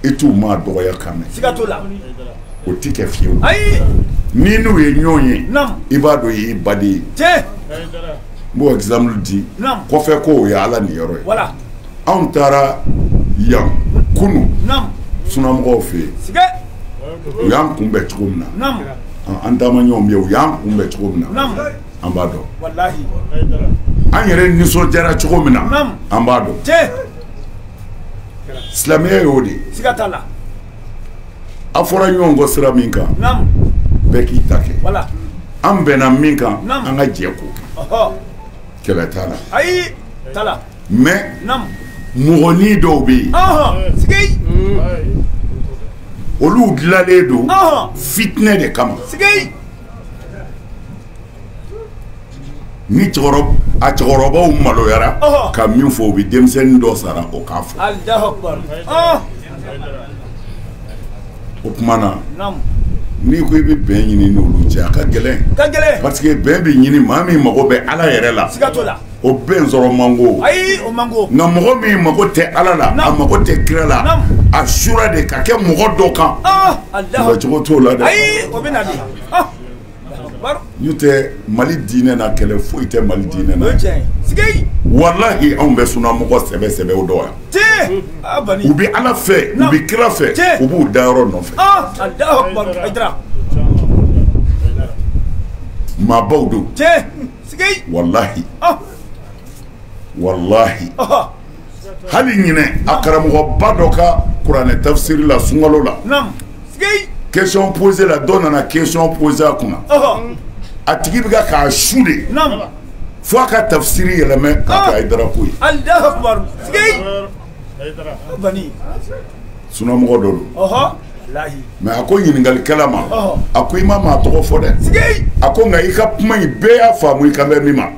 i t'u ma dɔgɔya ka mɛn o ti kɛ fiyewu ni n'u ye ɲɔgɔn ye i b'a dɔn i y'i baden ye n b'o exemple di kɔfɛ ko o ye ala ni yɔrɔ ye anw taara yan kunu sunamɔgɔw fɛ yen u y'an kunbɛn cogo min na an taamaɲɔgɔnw bɛ yen u y'an kunbɛn cogo min na an b'a dɔn an yɛrɛ nisɔndiyara cogo min na an b'a dɔn silamɛya y'o de a fɔra ɲɔgɔn kɔ sira min kan bɛɛ k'i ta kɛ an bɛnna min kan an ka jɛ ko kɛlɛ t'a la mais mɔgɔnin dɔw bɛ yen olu dilanlen don fitinɛ de kama ni a cɛkɔrɔbaw maloyara ka min fɔ u bɛ denmisɛnnin dɔ sara o k'a fɔ o tuma na n'i ko i bɛ bɛn ɲini n'olu cɛ a ka gɛlɛn parce que bɛn bɛ ɲini maa min mago bɛ ala yɛrɛ la o bɛn sɔrɔ man go nka mɔgɔ min mago tɛ ala la a mago tɛ kira la a sura de ka kɛ mɔgɔ dɔ kan o cogo t'o la dɛ n'o tɛ Mali diinɛ na kɛlɛ foyi tɛ Mali diinɛ na walahi anw bɛ sunamɔgɔ sɛbɛ o dɔ yan u bɛ ala fɛ u bɛ kira fɛ u b'u da yɔrɔ nɔfɛ maabaw don walahi hali ɲinɛ a karamɔgɔba dɔ ka kuranɛ tafsiri la sunkalo la question posée la dɔ nana question posée a kunna a tigi bɛ k'a su de fo a ka tafsiri yɛlɛmɛ k'a kɛ Hayidara ko ye sunamɔgɔ dɔ don mais a ko ɲininkalikɛla ma a ko i ma maa tɔgɔ fɔ dɛ a ko nka i ka kuma in bɛɛ y'a faamu i kan bɛ min ma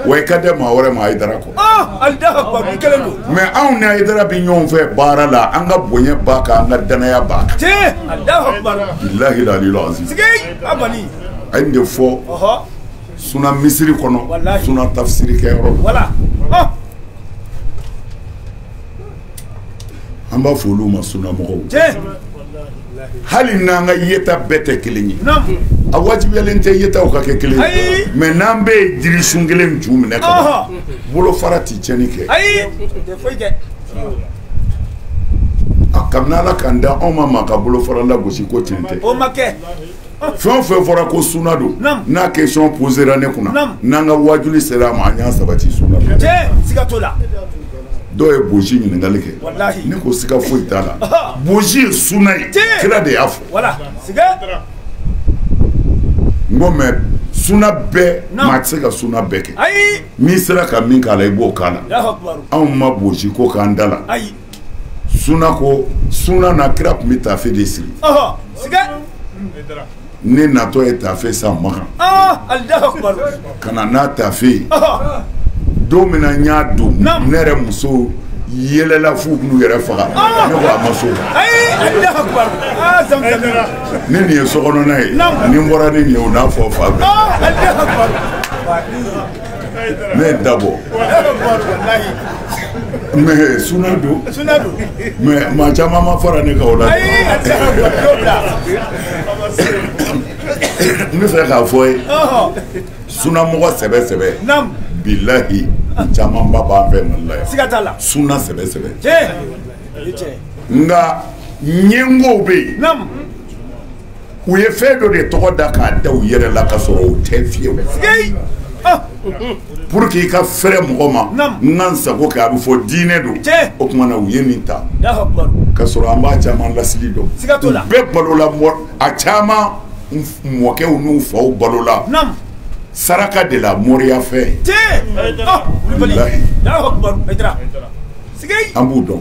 wa i ka dɛ maa wɛrɛ ma Hayidara kɔ mais anw ni Hayidara bɛ ɲɔgɔn fɛ baara la an ka bonya b'a kan an ka danaya b'a kan bilahi lalil azim a ye nin de fɔ suna misiri kɔnɔ suna tafsiri kɛyɔrɔ la an b'a fɔ olu ma sunamɔgɔw hali n'an ka yeta bɛɛ tɛ kelen ye a wajibiyalen tɛ yetaw ka kɛ kelen mais n'an bɛɛ ye jiri sun kelen ju minɛ ka bolo fara ti tiɲɛni kɛ a kabini Ala k'an da anw ma maa ka bolo fara lagosi ko tiɲɛ tɛ o ma kɛ fɛn o fɛn fɔra ko sunna don n'a question posera ne kunna n'an ka wajuli sera a ma an y'a sabati sunna don siga t'o la dɔw ye bosi ɲininkali kɛ ne ko siga foyi t'a la bosi ye sunna ye kira de y'a fɔ n ko mais sunna bɛɛ maa tɛ se ka sunna bɛɛ kɛ n'i sera ka min k'a la i b'o k'a la anw ma bosi ko k'an da la sunna ko sunna na kira tun bɛ taafe de siri ne natɔ ye taafe san Makan ka na n'a taafe ye don min na n y'a don ne yɛrɛ muso yɛlɛla f'u b'u yɛrɛ faga ne ko a ma so ne nin ye sokɔnɔna ye ni n bɔra ni nin ye o n'a fɔ fa bɛɛ ne ye dabɔ mais sunna don mais maa caman ma fara ne kan o la n bɛ fɛ k'a fɔ ye sunna mɔgɔ sɛbɛ sɛbɛ bilahi camanba b'an fɛ Mali la yan sunna sɛbɛ sɛbɛ nka ɲɛngow bɛ yen u ye fɛn dɔ de tɔgɔ da k'a da u yɛrɛ la ka sɔrɔ u tɛ fiyewu pour que i ka fɛrɛ mɔgɔ ma n ka n sago kɛ a bɛ fɔ diinɛ don o tuma na u ye nin ta ka sɔrɔ an b'a caman lasili dɔn bɛɛ balola a caman mɔkɛw n'u faw balola saraka de la moriya fɛ an b'u dɔn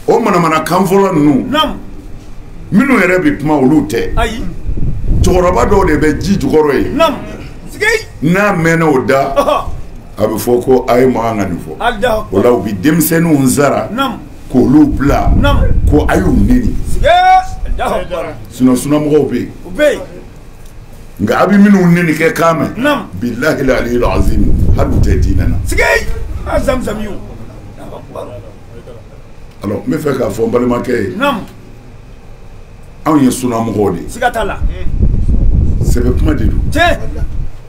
o manamana kan fɔlɔ ninnu minnu yɛrɛ bɛ kuma olu tɛ cɛkɔrɔba dɔw de bɛ ji jukɔrɔ ye n'a mɛnna o da a bɛ fɔ ko a ye makan ka nin fɔ o la u bɛ denmisɛnninw sara k'olu bila ko a y'u neni sunnamɔgɔw bɛ yen nka a bɛ minnu neni kɛ kan mɛn bilahi aliyil azim hali u tɛ diinɛ na alors n bɛ fɛ k'a fɔ n balimakɛ ye anw ye sunnamɔgɔw de ye sɛbɛ kuma de don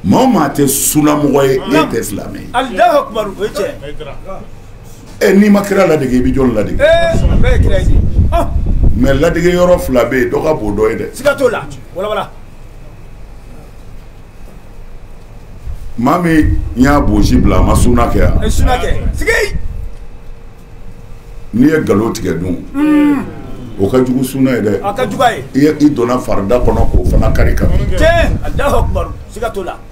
maa o maa tɛ sunnamɔgɔ ye e tɛ silamɛ ye n'i ma kira ladege i bɛ jɔn ladege mais ladege yɔrɔ fila bɛ yen dɔ ka bon dɔ ye dɛ maa min y'a bosi bila a ma sunna kɛ yan n'i ye nkalon tigɛ dun o ka jugu sunna ye dɛ i donna farida kɔnɔ k'o fana kari kan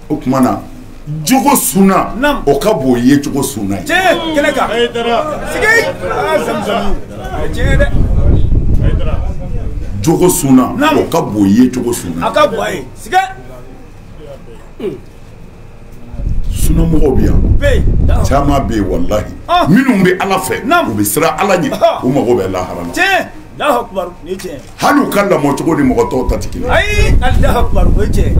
o tuma na jogo sunna o ka bon i ye jogo sunna ye jogo sunna o ka bon i ye jogo sunna sunnamɔgɔw bɛ yan caman bɛ yen walahi minnu bɛ Ala fɛ u bɛ siran Ala ɲɛ u mago bɛ lahara la hali u ka lamɔcogo ni mɔgɔ tɔw ta tɛ kelen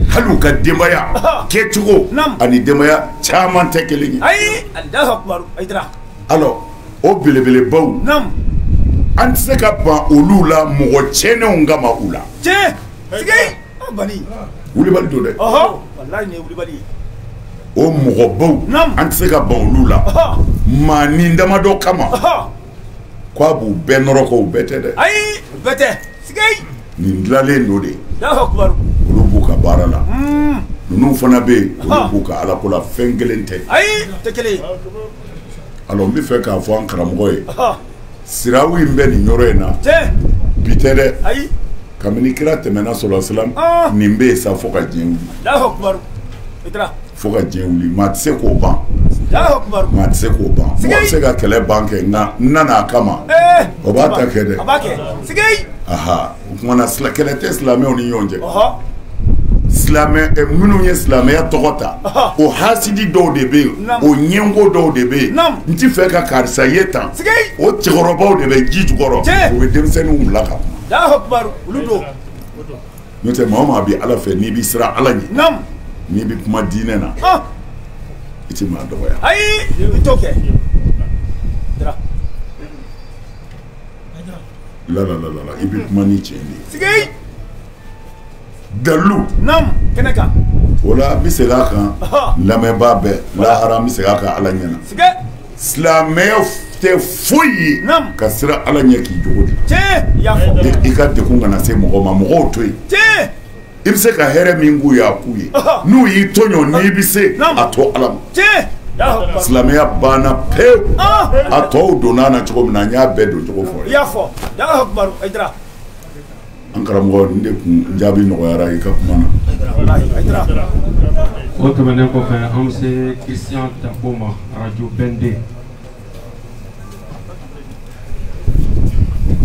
hali u ka denbaya kɛcogo ani denbaya caman tɛ kelen ye alors o belebelebaw an tɛ se ka ban olu la mɔgɔ cɛnenw kama u la wulibali don dɛ o mɔgɔbaw an tɛ se ka ban olu la maa ni damadɔ kama ko a b'u bɛɛ nɔrɔ ko u bɛɛ tɛ dɛ nin dilanlen don de olu b'u ka baara la ninnu fana bɛ yen olu b'u ka alako la fɛn kelen tɛ alors n bɛ fɛ k'a fɔ an karamɔgɔ ye siraw in bɛ nin yɔrɔ in na bi tɛ dɛ kabini kira tɛmɛna sɔlɔ nin bɛ yen sa fo ka diɲɛ wuli fo ka diɲɛ wuli maa tɛ se k'o ban maa tɛ se k'o ban mɔgɔ tɛ se ka kɛlɛ ban kɛ nka n nana a kama o b'a ta kɛ dɛ aha o kumana kɛlɛ tɛ silamɛw ni ɲɔgɔn cɛ silamɛ minnu ye silamɛya tɔgɔ ta o hasidi dɔw de bɛ yen o ɲɛngo dɔw de bɛ yen n tɛ fɛ ka karisa ye tan o cɛkɔrɔbaw de bɛ ji jukɔrɔ o bɛ denmisɛnninw bila ka kuma n'o tɛ maa o maa bɛ Ala fɛ n'i bɛ siran Ala ɲɛ n'i bɛ kuma diinɛ na i tɛ maa dɔgɔya la i bɛ kuma ni tiɲɛ de ye dalu nam kene kan wala bi se ka kan lamɛnba bɛɛ lahara bi se ka kan ala ɲɛna sige silamɛya tɛ foyi nam ka sira ala ɲɛ k'i jogo di tiɲɛ y'a fɔ i ka dekun kana se mɔgɔ ma mɔgɔw to yen tiɲɛ i bɛ se ka hɛrɛ min k'u ye a k'u ye n'u y'i tɔɲɔ n'i bɛ se a tɔ ala ma tiɲɛ y'a fɔ silamɛya banna pewu a tɔw donna na cogo min na n y'a bɛɛ don cogo fɔ y'a fɔ y'a fɔ Aïdara an karamɔgɔ n de kun jaabi nɔgɔyara i ka kuma na Aïdara o tɛmɛnen kɔfɛ an bɛ se Christian Dabo ma radio BND.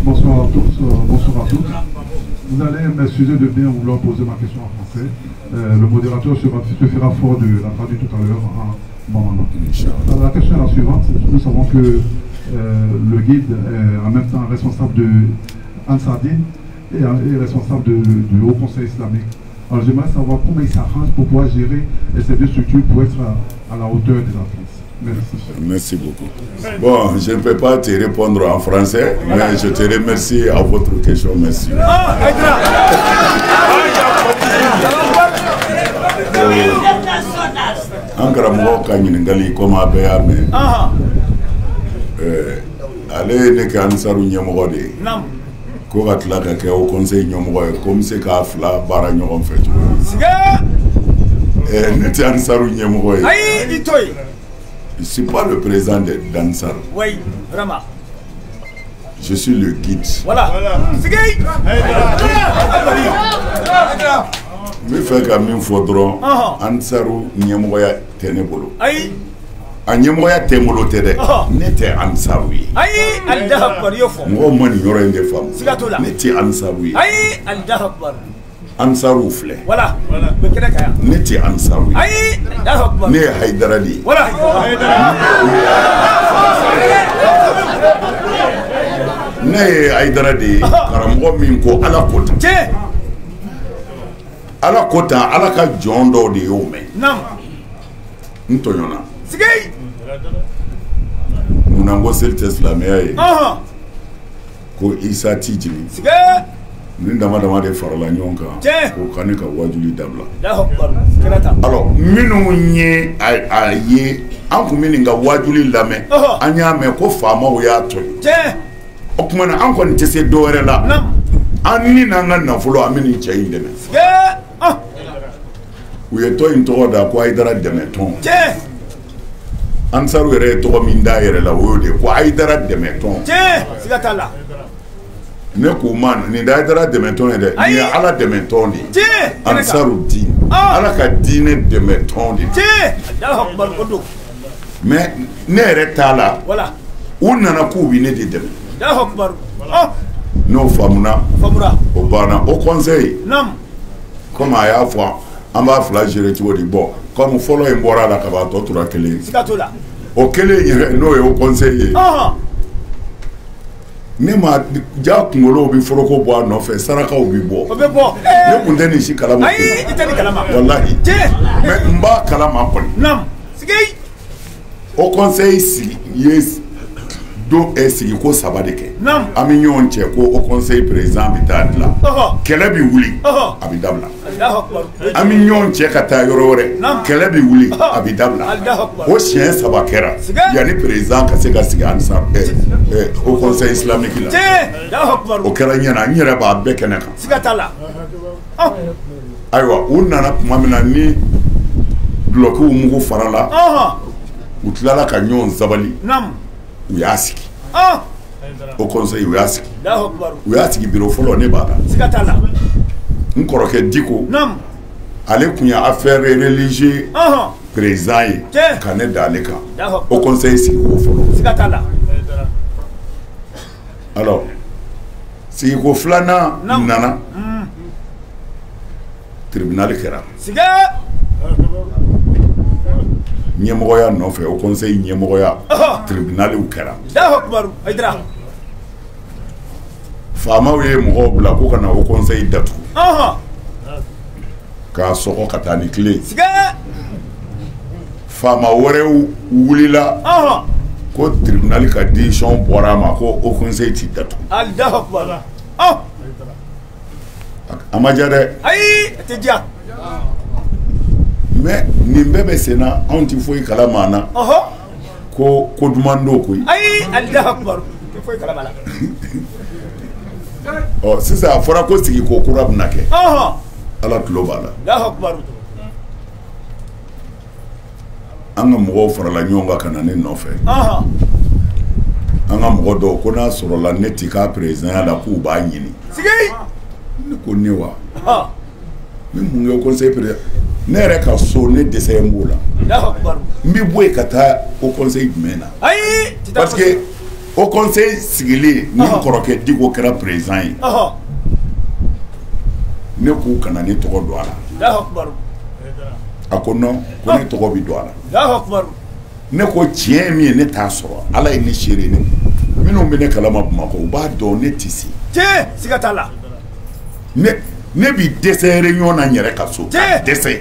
Bonsoir à tous, bonsoir à toutes. Vous allez m'excuser de bien vouloir poser ma question en français. Le modérateur se fera fort de la traduire tout à l'heure en moment. Alors, la question est la suivante. Nous savons que le guide est en même temps responsable de Ansardine et responsable du Haut Conseil islamique. Alors j'aimerais savoir comment il s'arrange pour pouvoir gérer ces deux structures pour être à la hauteur des attentes. Merci. Merci beaucoup. Bon, je ne peux pas te répondre en français, mais je te remercie à votre question. Merci. An karamɔgɔ ka ɲininkali komi a bɛɛ y'a mɛn ale ye ne kɛ Ansaru ɲɛmɔgɔ de ye ko ka tila ka kɛ o conseil ɲɛmɔgɔ ye ko n bɛ se k'a fila baara ɲɔgɔn fɛ cogo min ne tɛ Ansaru ɲɛmɔgɔ ye. ayi i to yen. Je ne suis pas le président d'Ansar. Oui, vraiment. Je suis le guide. Voilà. Sigei. Je fais ka min fɔ dɔrɔn Ansaru ɲɛmɔgɔya tɛ ne bolo. Ayi. A ɲɛmɔgɔya tɛ n bolo tɛ dɛ. Ne tɛ Ansaru ye. Ayi, Allahu Akbar y'o fɔ. Mɔgɔw ma nin yɔrɔ in de faamu. Siga t'o la. Ne tɛ Ansaru ye. Ayi, Allahu Akbar. Ansaru filɛ. Voilà. Bɛ kɛnɛ kan yan. Ne tɛ Ansaru ye. Ayi, Allahu Akbar. Ne ye Haidara de ye. Voilà. Ne ye Haidara de ye. Karamɔgɔ min ko Ala ko tan. Tiɲɛ. Ala ko tan, Ala ka jɔn dɔw de y'o mɛn. Naam. N tɔɲɔna. Sigei. Munna n ko seli tɛ silamɛya ye. Ko Isa ti jigin. Sigei. Ni dama dama de farala ɲɔgɔn kan. Tiɲɛ. Ko ka ne ka wajuli dabila. Allahu Akbar. Kɛnɛ ta. Alors minnu ye a ye an kun bɛ nin ka wajuli lamɛn. An y'a mɛn ko faamaw y'a to yen. Tiɲɛ. O tuma na an kɔni tɛ se dɔ wɛrɛ la. Naam. An ni n'an ka nafolo an bɛ nin cɛ in dɛmɛ. Sigei. U ye tɔ in tɔgɔ da ko Haidara dɛmɛtɔn. Tiɲɛ. Ansaru yɛrɛ ye tɔgɔ min d'a yɛrɛ la o y'o de ye ko Haidara dɛmɛtɔn. Tiɲɛ. Siga t'a la. Ne k'u ma nin da Haidara dɛmɛtɔn ye dɛ nin ye Ala dɛmɛtɔn de ye. Tiɲɛ. Ansaru diin Ala ka diinɛ dɛmɛtɔn de ye. Tiɲɛ. Allahu Akbar o don. Mais ne yɛrɛ t'a la. Voilà. U nana k'u bɛ ne de dɛmɛ. Allahu Akbar. N'o faamuna. Faamuna. O banna o conseil. Naam. Comme a y'a fɔ an b'a fila gérer cogo di bon comme fɔlɔ in bɔra a la ka ban tɔ tora kelen. Siga t'o la. O kelen yɛrɛ n'o ye o conseil ye. Ne ma ja kunkolow bɛ foroko bɔ a nɔfɛ sarakaw bɛ bɔ. O bɛ bɔ. Ne kun tɛ nin si kalama. Ayi i tɛ nin kalama. Walahi. Tiɲɛ. Mais n b'a kalama kɔni. Naam. Sigei. O conseil sigi ye don sigi ko 3 de kɛ. Naam. An bɛ ɲɔgɔn cɛ ko o conseil président bɛ taa dilan. Kɛlɛ bɛ wuli. A bɛ dabila. Allahu Akbar. An bɛ ɲɔgɔn cɛ ka taa yɔrɔ wɛrɛ. Kɛlɛ bɛ wuli a bɛ dabila. Allahu Akbar. O siɲɛ 3 kɛra yanni président ka se ka sigi Ansar au conseil islamique la. Tiɲɛ. Allahu Akbar. O kɛra ɲɛna n yɛrɛ b'a bɛɛ kɛnɛ kan. Siga t'a la. Ayiwa u nana tuma min na ni dulokiw mugu farala u tilala ka ɲɔgɔn sabali u y'a sigi o conseil u y'a sigi u y'a sigi bureau fɔlɔ ne b'a la siga t'a la n kɔrɔkɛ Diko ale kun ye affaire religieux président ye ka ne da ale kan o conseil sigi ko fɔlɔ siga t'a la alors sigi ko filanan nana tribunal kɛra ɲɛmɔgɔya nɔfɛ o conseil ɲɛmɔgɔya tribunaliw kɛra faamaw ye mɔgɔw bila ko ka na o conseil datugu k'a sɔgɔ ka taa ni tile faama wɛrɛw wulila ko tribunal ka décision bɔra a ma ko o conseil ti datugu Amajare. Aïe, t'es dia. Mais Nimbebe Sena, anti-fouille Kalamana. Ko dumando ko. Aïe, Allah Akbar. Tu fouille Kalamana. Oh, c'est ça, fora ko sigi ko kurab nake. Ala global. Allah Akbar. Anga mɔgɔw farala ɲɔgɔn kan ka na ne nɔfɛ an ka mɔgɔ dɔw ko n'a sɔrɔ la ne ti k'a président la k'u b'a ɲini ne ko ne wa ne mun kɛ conseil président ne yɛrɛ ka so ne dɛsɛ n b'o la n bɛ bɔ yen ka taa au conseil jumɛn na parce que au conseil sigilen ni kɔrɔkɛ Diko kɛra président ye ne k'u kana ne tɔgɔ don a la a ko non ko ne tɔgɔ bi don a la ne ko tiɲɛ min ye ne t'a sɔrɔ ala ye ne seere ne minnu bɛ ne kalama Bamakɔ u b'a dɔn ne tɛ se tiɲɛ siga t'a la ne bi dɛsɛ réunion na n yɛrɛ ka so ka dɛsɛ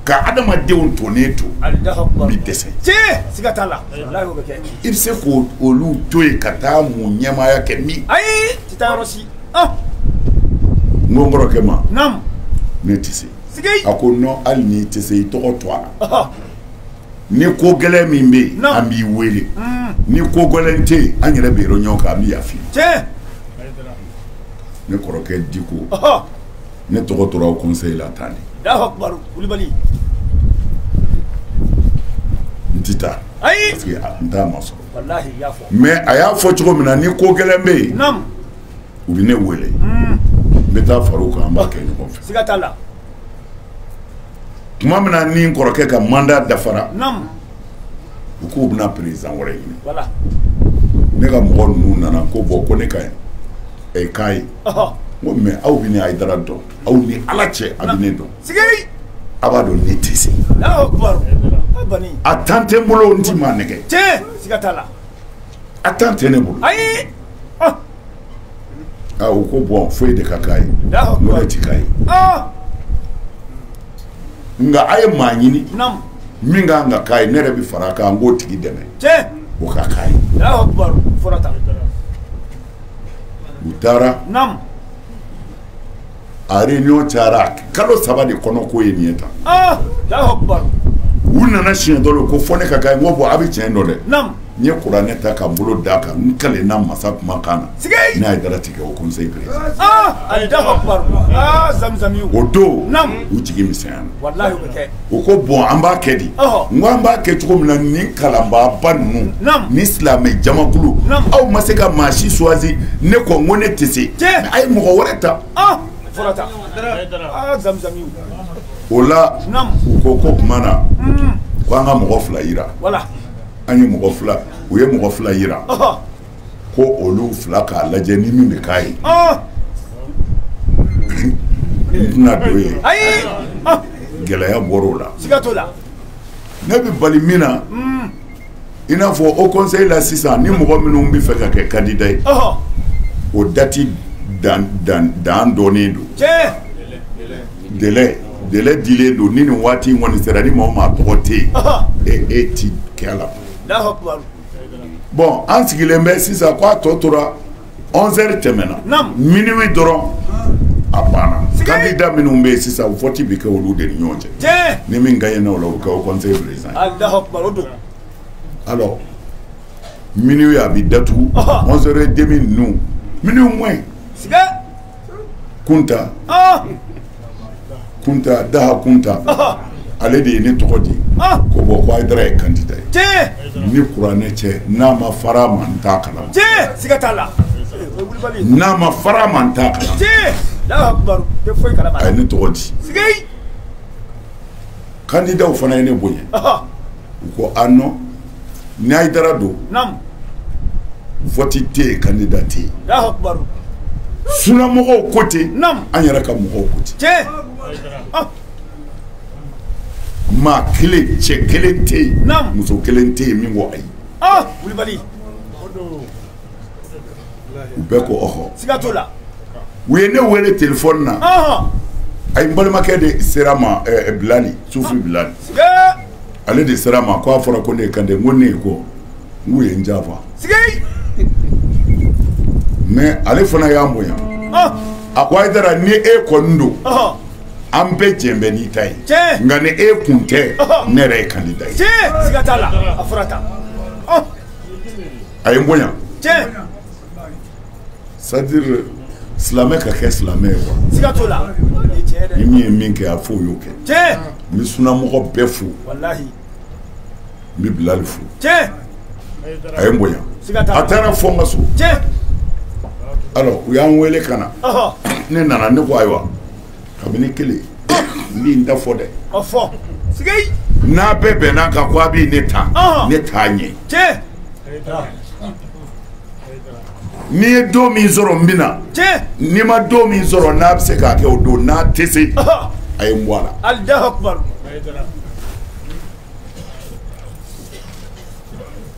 ka adamadenw to ne to n bi dɛsɛ tiɲɛ siga t'a la walahi o bɛ kɛ i bɛ se k'olu to yen ka taa mun ɲɛmaaya kɛ min ayi tɛ taa yɔrɔ si n ko n kɔrɔkɛ ma naamu ne tɛ se a ko non hali n'i tɛ se i tɔgɔ to a la ni ko gɛlɛn min bɛ yen an b'i wele ni ko gɛlɛn tɛ yen an yɛrɛ bɛ ɲɔgɔn kan an bɛ yafi ne kɔrɔkɛ Diko ne tɔgɔ tora o conseil la tan de Kulibali n tɛ taa parce que n t'a ma sɔrɔ wallahi y'a fɔ mais a y'a fɔ cogo min na ni ko gɛlɛn bɛ yen u bɛ ne wele n bɛ taa fara u kan an b'a kɛ ɲɔgɔn fɛ siga t'a la tuma min na ni n kɔrɔkɛ ka mandat dafara u k'u bɛna président wɛrɛ ɲini ne ka mɔgɔ ninnu nana ko bɔn ko ne ka k'a ye n ko mais aw bɛ ne Hayidara dɔn aw ni ala cɛ a bɛ ne dɔn a b'a dɔn ne tɛ se a temps tɛ n bolo n ti maa nɛgɛ siga t'a la a temps tɛ ne bolo u ko bɔn foyi de ka k'a ye n ko ne ti k'a ye nka a ye maa ɲini min kan ka k'a ye ne yɛrɛ bɛ fara a kan n k'o tigi dɛmɛ o ka k'a ye u taara a réunion cayara kalo 3 de kɔnɔ k'o ye nin ye tan u nana siɲɛ dɔ la ko fɔ ne ka k'a ye n ko bɔn a bɛ tiɲɛ dɔn dɛ n ye kuranɛ ta ka n bolo d'a kan n kalenna masa kumakan na ne Hayidara tigɛ o conseil président o don u jigi misɛnyana o ko bɔn an b'a kɛ di n ko an b'a kɛ cogo min na nin kalanbaaba ninnu ni silamɛ jamakulu aw ma se ka maa si choisi ne ko n ko ne tɛ se mais a ye mɔgɔ wɛrɛ ta o la u ko tuma na ko an ka mɔgɔ 2 yira an ye mɔgɔ 2 u ye mɔgɔ 2 yira ko olu 2 k'a lajɛ ni min bɛ k'a ye n tɛna don yen gɛlɛya bɔr'o la ne bɛ bali min na i n'a fɔ au conseil la sisan ni mɔgɔ minnu bɛ fɛ ka kɛ candidat ye o date dan dɔnnen don délai dilen don ni nin waati in kɔni sera ni maa o maa tɔgɔ tɛ yen e ti kɛ a la bon an sigilen bɛ sisan ko a tɔ tora 11h tɛmɛna minuit dɔrɔn a banna candidat minnu bɛ yen sisan vote bɛ kɛ olu de ni ɲɔgɔn cɛ ni min gagné o la o bɛ kɛ au conseil président alors minuit a bɛ datugu 11h30 ninnu minnu moins Kunta Daha Kunta ale de ye ne tɔgɔ di ko bɔn ko Hayidara ye candidat ye ni kuranɛ cɛ n'a ma fara a ma n t'a kalama n'a ma fara a ma n t'a kalama a ye ne tɔgɔ di candidat fana ye ne bonya u ko ah non ni Hayidara don vote tɛ yen candidat tɛ yen sunamɔgɔw ko ten an yɛrɛ ka mɔgɔw ko ten maa kelen cɛ kelen tɛ yen muso kelen tɛ yen min ko ayi u bɛɛ ko ɔhɔ u ye ne wele téléphone na a ye n balimakɛ de sera ma Bilali Sufi Bilali ale de sera ma ko a fɔra ko ne ye candidat n ko ne ye ko n k'u ye n janfa mais ale fana y'an bonya a ko Haidara ni e kondo an bɛ jɛnbɛ n'i ta ye nka ni e kun tɛ ne yɛrɛ ye candidat ye siga t'a la a fɔra tan a ye n bonya c'est-à-dire silamɛ ka kɛ silamɛ ye quoi siga t'o la ni min ye min kɛ a fɔ o y'o kɛ n bɛ sunamɔgɔ bɛɛ fo wallahi n bɛ Bilali fo a ye n bonya a taara fɔ n ka so alors u y'an wele ka na ne nana ne ko ayiwa kabini kelen n b'i n da fɔ dɛ fɔ sigei n'a bɛɛ bɛnna kan ko a b'i ne ta ne t'a ɲɛ n'i ye don min sɔrɔ n bɛ na n'i ma don min sɔrɔ n'a bɛ se k'a kɛ o don n'a tɛ se a ye n bɔ a la Allahu Akbar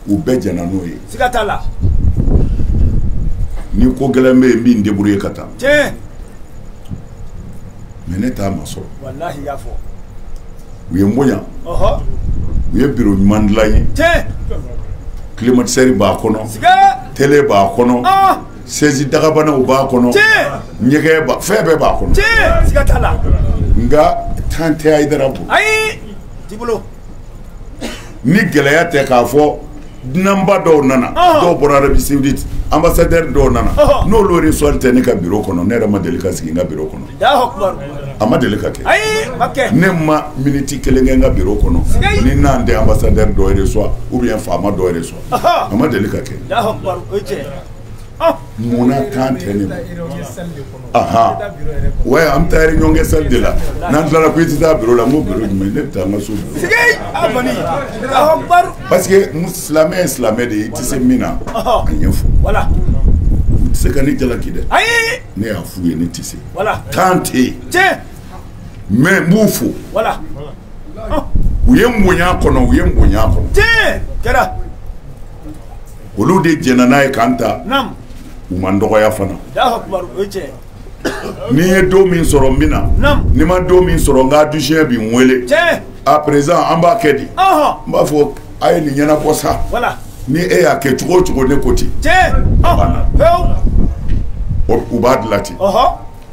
u bɛɛ jɛnna n'o ye siga t'a la ni ko gɛlɛn bɛ yen n b'i n débrouiller ka taa mais ne t'a ma sɔrɔ wallahi y'a fɔ u ye n bonya u ye bureau ɲuman dilan n ye climatiseur b'a kɔnɔ télé b'a kɔnɔ chaise dagabanaw b'a kɔnɔ ɲɛgɛn b'a fɛn bɛɛ b'a kɔnɔ siga t'a la nka temps tɛ Haidara bolo ayi t'i bolo ni gɛlɛya tɛ k'a fɔ dunanba dɔw nana dɔw bɔra Arabie Saoudite ambassadeur dɔw nana n'olu reçoit tɛ ne ka bureau kɔnɔ ne yɛrɛ ma deli ka sigi n ka bureau kɔnɔ a ma deli ka kɛ ne ma minute kelen kɛ n ka bureau kɔnɔ ni n'an tɛ ambassadeur dɔ reçoit ou bien faama dɔ reçoit a ma deli ka kɛ munna temps tɛ ne ma ouais an bɛ taa réunion kɛ salle de la n'an tilara ko i tɛ taa bureau la n ko bureau jumɛn ne bɛ taa n ka so parce que silamɛ ye silamɛ de ye i tɛ se min na a ɲɛfɔ u tɛ se ka ne jalaki dɛ ne y'a f'u ye ne tɛ se temps tɛ yen mais n b'u fo u ye n bonya kɔnɔ u ye n bonya kɔnɔ olu de jɛnna n'a ye k'an ta u ma n dɔgɔya fana ni ye don min sɔrɔ n bɛ na ni ma don min sɔrɔ n ka dusiyɛn bɛ n wele à présent an b'a kɛ di n b'a fɔ a ye nin ɲɛnabɔ sa ni e y'a kɛ cogo o cogo ne ko ten u b'a dilan ten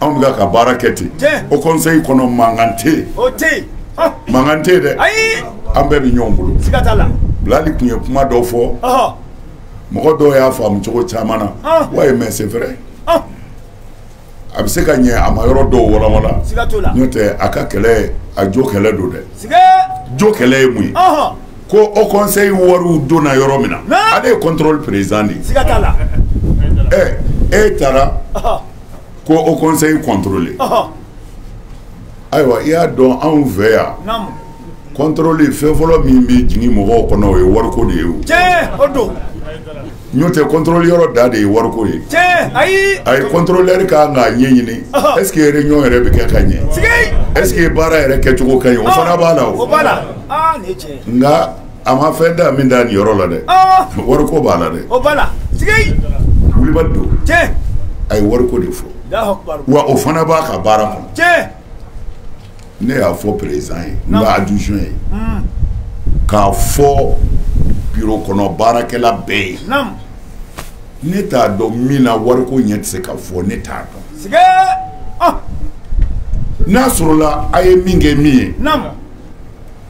anw bɛ ka baara kɛ ten o conseil kɔnɔ mankan tɛ yen mankan tɛ yen dɛ an bɛɛ bɛ ɲɔgɔn bolo Bilali tun ye kuma dɔw fɔ mɔgɔ dɔw y'a faamu cogo caman na ouais mais c'est vrai a bɛ se ka ɲɛ a ma yɔrɔ dɔw walawala n'o tɛ a ka kɛlɛ a jo kɛlɛ don dɛ jo kɛlɛ ye mun ye ko au conseil wariw donna yɔrɔ min na ale ye contrôle président de ye e taara ko au conseil contrôler ayiwa i y'a dɔn anw fɛ yan contrôle fɛn fɔlɔ min bɛ jigin mɔgɔw kɔnɔ o ye wariko de ye o n'o tɛ contrôle yɔrɔ da de ye wariko ye a ye contrôleur kan k'a ɲɛɲini est ce que réunion yɛrɛ bɛ kɛ ka ɲɛ est ce que baara yɛrɛ kɛcogo ka ɲi o fana b'a la o nka a ma fɛn da min da nin yɔrɔ la dɛ wariko b'a la dɛ Kulibali don a ye wariko de fɔ wa o fana b'a ka baara kɔnɔ ne y'a fɔ président ye n ka adjoint ye k'a fɔ bureau kɔnɔ baarakɛla bɛɛ ye ne t'a dɔn min na wariko ɲɛ tɛ se ka fɔ ne t'a dɔn n'a sɔrɔla a ye min kɛ min ye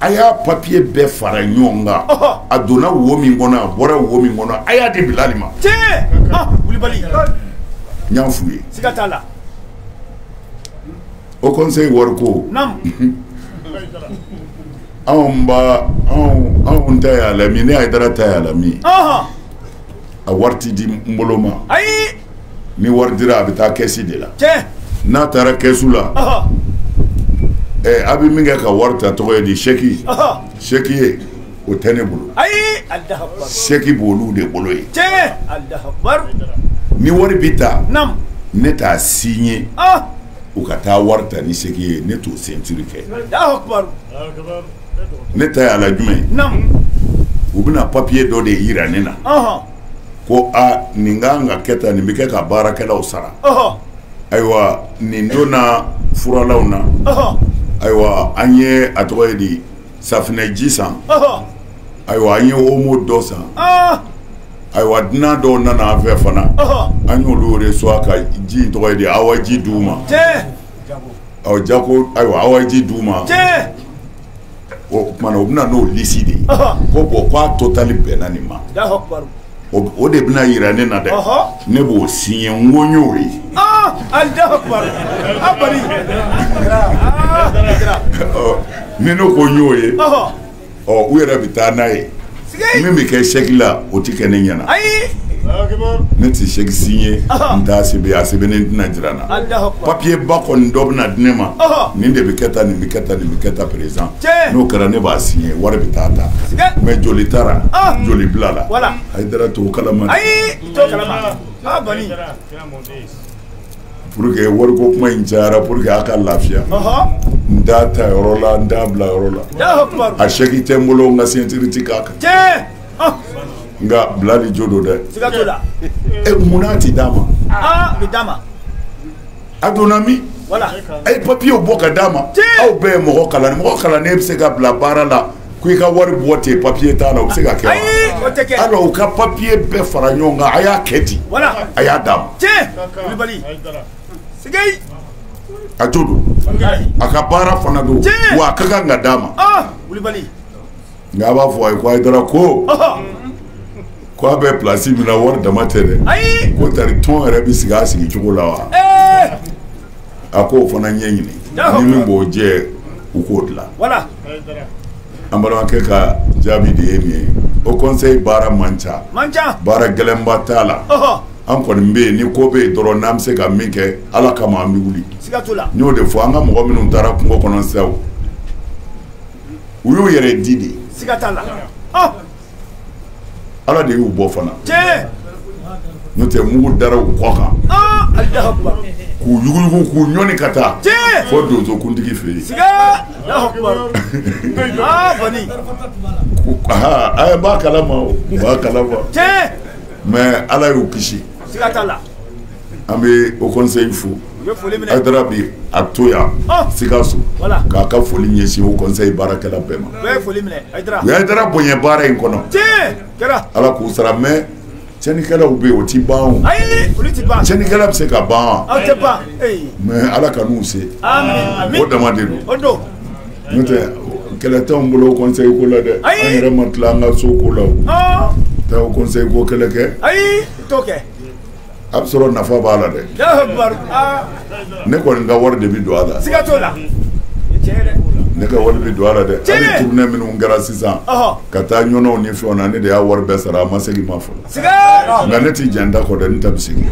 a y'a papier bɛɛ fara ɲɔgɔn kan a donna wo min kɔnɔ a bɔra wo min kɔnɔ a y'a di Bilali ma n y'a f'u ye au conseil wariko anw ta y'a la min ne Haidara ta y'a la min a wari ti di n bolo ma ni wari dira a bɛ taa kɛsi de la n'a taara kɛsu la a bɛ min kɛ ka wari ta tɔgɔ ye di chèque ye o tɛ ne bolo chèque b'olu de bolo ye ni wari bɛ ta ne t'a signé u ka taa wari ta ni chèque ye ne t'o ceinture kɛ ne ta y'a la jumɛn u bɛna papier dɔ de yira ne na ko nin kan ka kɛ tan nin bɛ kɛ ka baarakɛlaw sara ayiwa nin donna furalaw na ayiwa an ye a tɔgɔ ye di safinɛji san ayiwa an ye omo dɔ san ayiwa dunan dɔw nana an fɛ fana an y'olu reçoit ka ji tɔgɔ ye di awa ji d'u ma ɔ jako ayiwa awa ji d'u ma o kumana o bɛna n'o lisi de ye ko bɔn k'a totali bɛnna nin ma o de bɛna yira ne na dɛ ne b'o signé n ko n y'o ye ni ne ko n y'o ye ɔ u yɛrɛ bɛ taa n'a ye min bɛ kɛ chèque la o tɛ kɛ ne ɲɛna ne tɛ chèque signé n t'a sɛbɛn a sɛbɛnnen tɛna jira n na papier ba kɔni dɔ bɛna di ne ma nin de bɛ kɛ tan nin bɛ kɛ tan nin bɛ kɛ tan président n'o kɛra ne b'a signé wari bɛ taa ta mais joli taara joli bila la Haidara t'o kalama pour que wariko kuma in cayara pour que a ka lafiya n t'a ta yɔrɔ la n t'a bila yɔrɔ la a chèque tɛ n bolo n ka ceinture ti k'a kan nka bilali jo don dɛ munna a ti d'a ma a donna min a ye papiyew bɔ ka d'a ma aw bɛɛ ye mɔgɔ kalannen bɛ se ka bila baara la ko i ka wari bɔ ten papiye t'a la o bɛ se ka kɛ wa alors u ka papiye bɛɛ fara ɲɔgɔn kan a y'a kɛ ten a y'a d'a ma a jo don a ka baara fana don wa a ka kan ka d'a ma nka a b'a fɔ a ye ko Haidara ko a bɛ place min na wari dama tɛ dɛ ko tari tɔn yɛrɛ bɛ sigi a sigi cogo la wa a k'o fana ɲɛɲini ni min b'o jɛ u k'o dilan an balimakɛ ka jaabi de ye nin ye o conseil baara man ca baara gɛlɛnba t'a la an kɔni bɛ yen ni ko bɛ yen dɔrɔn n'an bɛ se ka min kɛ ala kama an bɛ wuli n y'o de fɔ an ka mɔgɔ minnu taara kungo kɔnɔ sisan u y'u yɛrɛ di de ala de y'u bɔ fana n'o tɛ mugu dara u kɔ kan k'u yuguyugu k'u ɲɔni ka taa fo donsokuntigi fɛ yen a b'a kalama o b'a kalama mais ala y'u kisi an bɛ o conseil fo Haidara bi a to yan Sikaso k'a ka foli ɲɛsin o conseil baarakɛla bɛɛ ma u ye Haidara bonya baara in kɔnɔ ala k'u sara mais cɛnnikɛlaw bɛ yen o ti ban o cɛnnikɛla bɛ se ka ban mais ala ka n'u se o dama de don n'o tɛ kɛlɛ t'anw bolo conseil ko la dɛ an yɛrɛ ma tila an ka so ko la o taa o conseil ko kɛlɛ kɛ a bɛ sɔrɔ nafa b'a la dɛ ne kɔni ka wari de bɛ don a la ne ka wari bɛ don a la dɛ hali tournée minnu kɛra sisan ka taa ɲɔnɔw ni fɛnw na ne de y'a wari bɛɛ sara a ma segin ma fɔlɔ nka ne ti jan da kɔ dɛ ne ta bɛ segin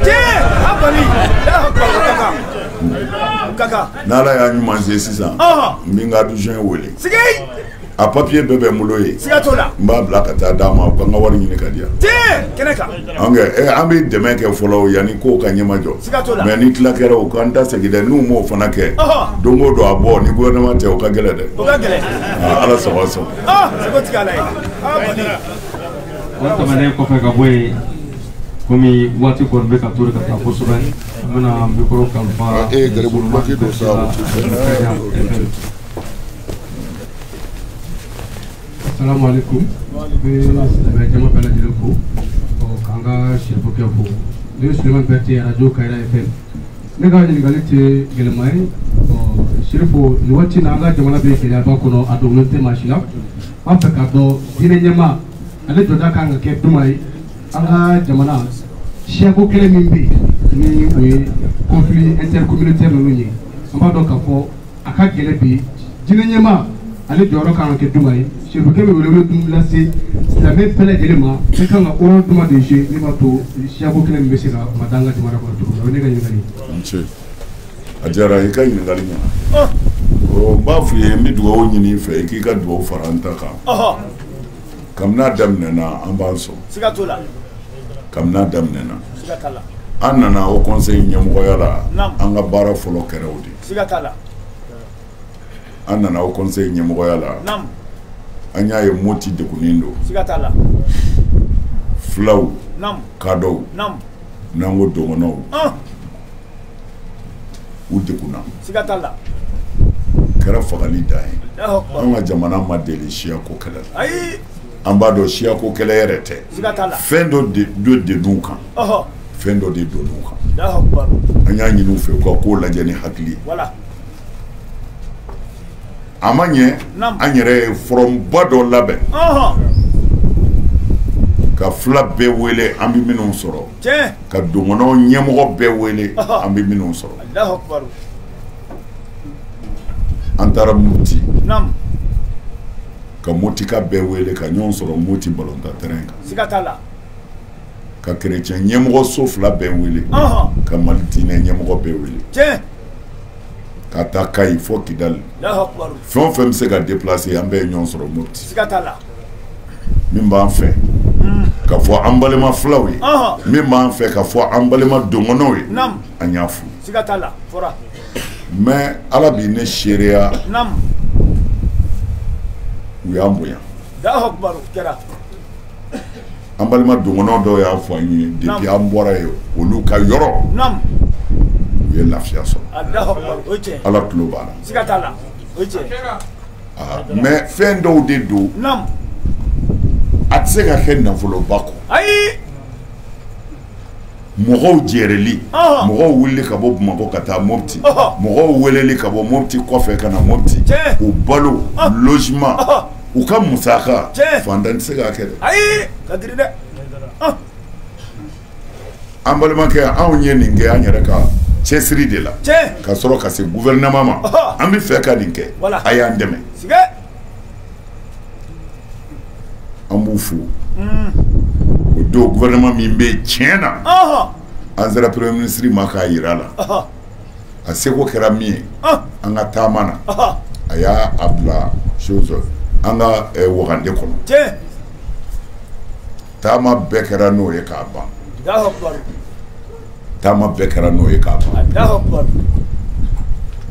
n'ala y'a ɲuman se sisan n bɛ n ka adjoint wele a papier bɛɛ bɛ n bolo ye n b'a bila ka taa d'a ma u ka n ka wari ɲini ka di yan an bɛ dɛmɛ kɛ fɔlɔ yanni kow ka ɲɛmajɔ mais ni tila kɛra u k'an ta segin dɛ n'u m'o fana kɛ don o don a bɔ ni gouvernement tɛ o ka gɛlɛn dɛ ala sago sago o tɛmɛnen kɔfɛ ka bɔ yen komi waati kɔni bɛ ka to ka taa kosɛbɛ an bɛna mikoro kalifa garibuulaki don sa Assalamu alaikum. Bɛ jama bɛɛ lajɛlen fo k'an ka sirifokɛ fo ne ye Sulemani Berete radio Kayira FM ne ka ɲininkali tɛ gɛlɛma ye sirifo nin waati in na an ka jamana bɛ gɛlɛyaba kɔnɔ a dogolen tɛ maa si la an fɛ k'a dɔn diinɛ ɲɛmaa ale jɔda kan ka kɛ juma ye an ka jamana siyako kelen min bɛ yen ni o ye conflit intercommunautaire ninnu ye an b'a dɔn k'a fɔ a ka gɛlɛn bi diinɛ ɲɛmaa ale jɔyɔrɔ kan ka kɛ juma ye sirifokɛ bɛ wele dun lase silamɛ bɛɛ lajɛlen ma ne kan ka rôle juma de jouer ne b'a to siyako kelen min bɛ se ka mada an ka jamana kɔnɔ cogo min na o ye ne ka ɲininkali ye. a diyara i ka ɲininkali ɲɛna n b'a f'i ye n bɛ dugawu ɲini i fɛ i k'i ka dugawu fara an ta kan kabini a daminɛna an b'an sɔn kabini a daminɛna an nana o conseil ɲɛmɔgɔya la an ka baara fɔlɔ kɛra o de an nana o conseil ɲɛmɔgɔya la an y'a ye Moti degunnen don filaw kadɔw n'an ko dɔgɔnɔw u degunna kɛra fagali dan ye an ka jamana ma deli siya ko kɛlɛ la an b'a dɔn siya ko kɛlɛ yɛrɛ tɛ fɛn dɔ de donn'u kan fɛn dɔ de donn'u kan an y'a ɲini u fɛ u ka k'o lajɛ ni hakili ye a ma ɲɛ an yɛrɛ ye fɔrɔnba dɔ labɛn ka fila bɛɛ wele an bɛ minnu sɔrɔ ka dɔgɔnɔ ɲɛmɔgɔ bɛɛ wele an bɛ minnu sɔrɔ an taara Mopti ka Motika bɛɛ wele ka ɲɔgɔn sɔrɔ Mopti ballontan terrain kan ka chrétien ɲɛmɔgɔ so fila bɛɛ wele ka Mali diinɛ ɲɛmɔgɔ bɛɛ wele ka taa Kayi fo Kidali fɛn o fɛn bɛ se ka déplacer an bɛɛ ye ɲɔgɔn sɔrɔ Mopti min b'an fɛ ka fɔ an balima filaw ye min b'an fɛ ka fɔ an balima dɔgɔnɔw ye an y'a fɔ mais Ala b'i ne seereya u y'an bonya an balima dɔgɔnɔw dɔw y'a fɔ an ye depuis an bɔra ye olu ka yɔrɔ u ye lafiya sɔrɔ Ala tulo b'a la mais fɛn dɔw de don a tɛ se ka kɛ nafoloba kɔ mɔgɔw jɛrɛli mɔgɔw wulili ka bɔ Bamakɔ ka taa Mopti mɔgɔw weleli ka bɔ Mopti kɔfɛ ka na Mopti u balo logement u ka musaka fantan tɛ se k'a kɛ dɛ an balimakɛ anw ye nin kɛ an yɛrɛ ka cɛsiri de la ka sɔrɔ ka se gouvernement ma an bɛ fɛ ka nin kɛ a y'an dɛmɛ an b'u fo o don gouvernement min bɛ tiɲɛ na an sera premier ministre ma k'a yira la a seko kɛra min ye an ka taama na a y'a bila chose an ka wagande kɔnɔ taama bɛɛ kɛra n'o ye k'a ban taama bɛɛ kɛra n'o ye k'a ban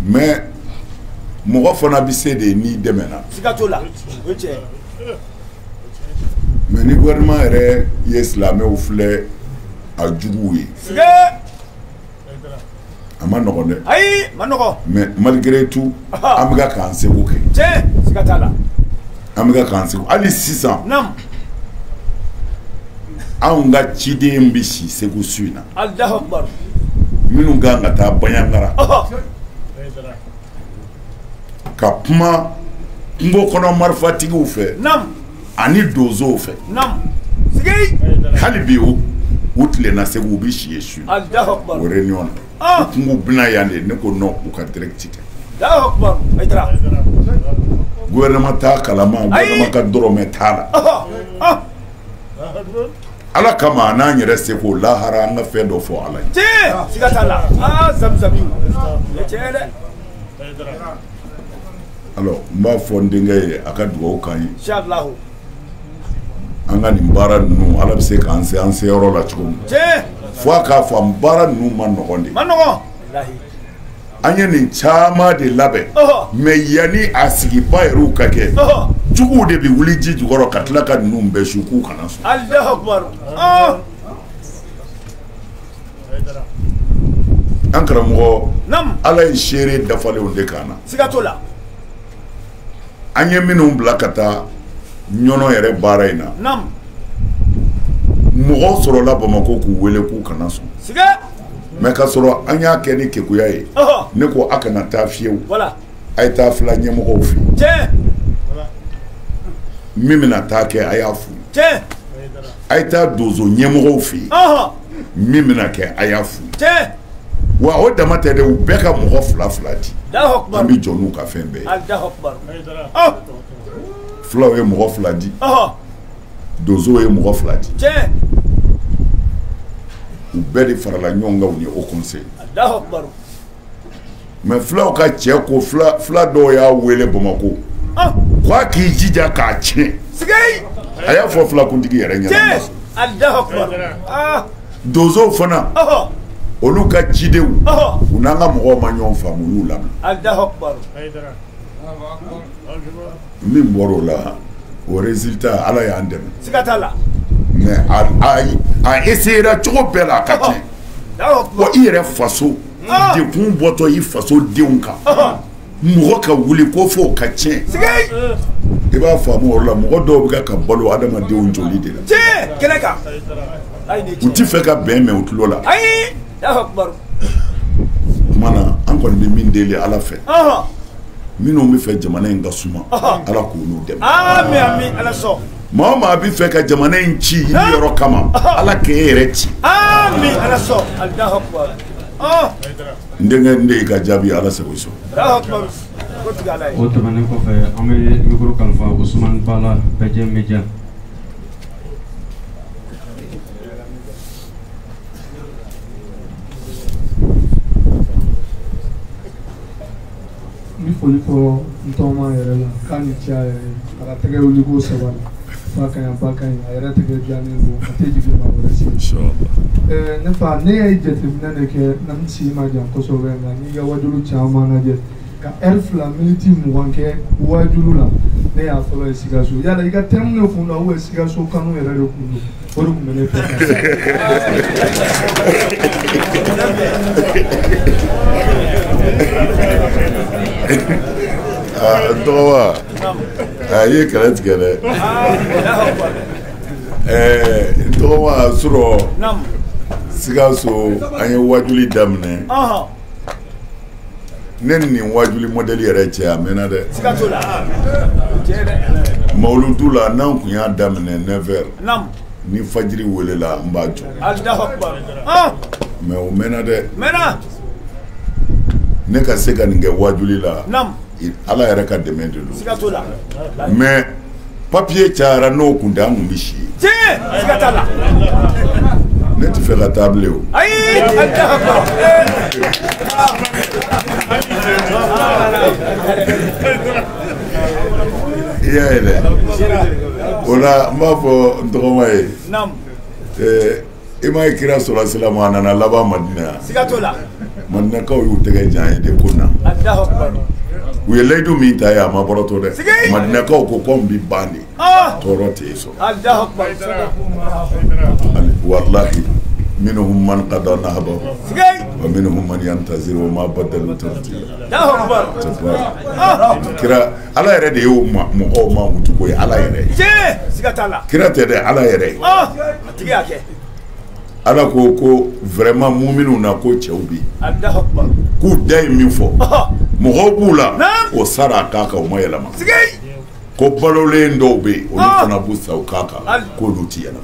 mais mɔgɔ fana bɛ se de n'i dɛmɛna mais ni gouvernement yɛrɛ ye silamɛw filɛ a juguw ye a ma nɔgɔn dɛ mais malgré tout an bɛ k'an seko kɛ an bɛ k'an seko hali sisan anw ka ciden bɛ si Segu su in na minnu kan ka taa Baɲaŋara ka kuma kungo kɔnɔ marifatigiw fɛ ani donsow fɛ hali bi u tilenna Segu u bɛ si yen su o réunion na kungo bɛna yan de ne ko non u ka direct kɛ gouvernement t'a kalama gouvernement ka dɔrɔmɛ t'a la Ala kama a n'an yɛrɛ seko lahara an ka fɛn dɔ fɔ Ala ye alors n b'a fɔ n denkɛ ye a ka dugawu k'an ye an ka nin baara ninnu Ala bɛ se k'an se an seyɔrɔ la cogo min fo a k'a fɔ an baara ninnu ma nɔgɔn de an ye nin caman de labɛn mais yanni a sigiba yɛrɛw ka kɛ juguw de bɛ wuli ji jukɔrɔ ka tila ka ninnu bɛɛ su k'u kana sɔn an karamɔgɔ Ala ye seere dafalenw de k'an na an ye minnu bila ka taa ɲɔnɔ yɛrɛ baara in na mɔgɔw sɔrɔla Bamakɔ k'u wele k'u kana sɔn mais ka sɔrɔ an y'a kɛ ni kekuya ye ne ko a kana taa fiyewu a ye taa fila ɲɛmɔgɔw fɛ min bɛna taa kɛ a y'a f'u a ye taa donso ɲɛmɔgɔw fɛ min bɛna kɛ a y'a f'u wa o dama tɛ dɛ u bɛɛ ka mɔgɔ fila fila di an bɛ jɔ n'u ka fɛn bɛɛ ye fulaw ye mɔgɔ fila di donsow ye mɔgɔ fila di u bɛɛ de farala ɲɔgɔn kan u ni au conseil mais fulaw ka cɛ ko fula dɔw y'a wele Bamakɔ k'a k'i jija k'a tiɲɛ a y'a fɔ fulakuntigi yɛrɛ ɲɛna donsow fana olu ka cidenw u n'an ka mɔgɔw ma ɲɔgɔn faamu u y'u lamɛn min bɔra o la o résultat Ala y'an dɛmɛ mais a essayera cogo bɛɛ la a ka tiɲɛ wa i yɛrɛ faso dekun bɔtɔ i faso denw kan mɔgɔ ka wuli ko fɔ o ka tiɲɛ I b'a faamu o la mɔgɔ dɔw bɛ ka balo adamadenw joli de la. Tiɲɛ kɛnɛ kan. U ti fɛ ka bɛn mɛn u tulo la. Ayi. Allahu akbar. Kumana an kɔni bɛ min deli Ala fɛ. Minnu bɛ fɛ jamana in ka suma Ala k'olu dɛmɛ. Amin amin Ala sɔn. Maa o maa bɛ fɛ ka jamana in ci yɔrɔ kama Ala k'e yɛrɛ ci. Amin Ala sɔn. Allahu akbar. N denkɛ n de y'i ka jaabi Ala sago i sɔn. Allahu akbar. Ko tigɛ Ala ye. O tɛmɛnen kɔfɛ an bɛ micro kalifa Usumani Bala Bɛjɛ Media. Ni foli fɔ n tɔgɔma yɛrɛ la k'a ni ce a yɛrɛ ye a ka tɛgɛ wuli ko saba la fa ka ɲi ba ka ɲi a yɛrɛ tɛgɛ diyanen don a tɛ jigin maa wɛrɛ si. Ne fa ne ye jateminɛ de kɛ na n si ma jan kosɛbɛ nka n'i ka wajulu caman lajɛ ka heure 2 miniti 20 kɛ wajulu la ne y'a fɔlɔ ye Sikaso yala i ka thème de kun don Sikaso kanu yɛrɛ de kun don o de kun bɛ ne fɛ. Tɔgɔma a ye kɛlɛ tigɛ dɛ. Tɔgɔma surɔ Sikaso an ye wajuli daminɛ ne ni nin wajuli modèle yɛrɛ cɛ a mɛnna dɛ. Mawuludu la n'an kun y'a daminɛ 9h ni fajiri welela n b'a jɔ mais o mɛnna dɛ. Ne ka se ka nin kɛ wajuli la Ala yɛrɛ ka dɛmɛ de don mais papier cayara n'o kun tɛ an kun bɛ si ye. Ne tɛ fɛ ka taa bilen o. I y'a ye dɛ o la n b'a fɔ n tɔgɔma ye i ma ye kira sɔrɔ sila ma a nana laban Madina yan. Madinakaw y'u tɛgɛ jan ye de ko na u ye layidu min ta ye a ma bɔrɔtɔ dɛ Madinakaw ko kɔn bi ban de tɔɔrɔ tɛ yen sɔrɔ wallahi minhum man qada nahbahu wa minhum man yantazir wa ma badalu tabdila. Kira Ala yɛrɛ de ye mɔgɔw ma mutuko ye Ala yɛrɛ kira tɛ dɛ Ala yɛrɛ Ala ko vraiment muminw na ko cɛw bi k'u da ye min fɔ mɔgɔw b'u la o sara k'a kan o ma yɛlɛma ko balolen dɔw bɛ yen olu fana b'u sa o k'a kan k'olu ti yɛlɛma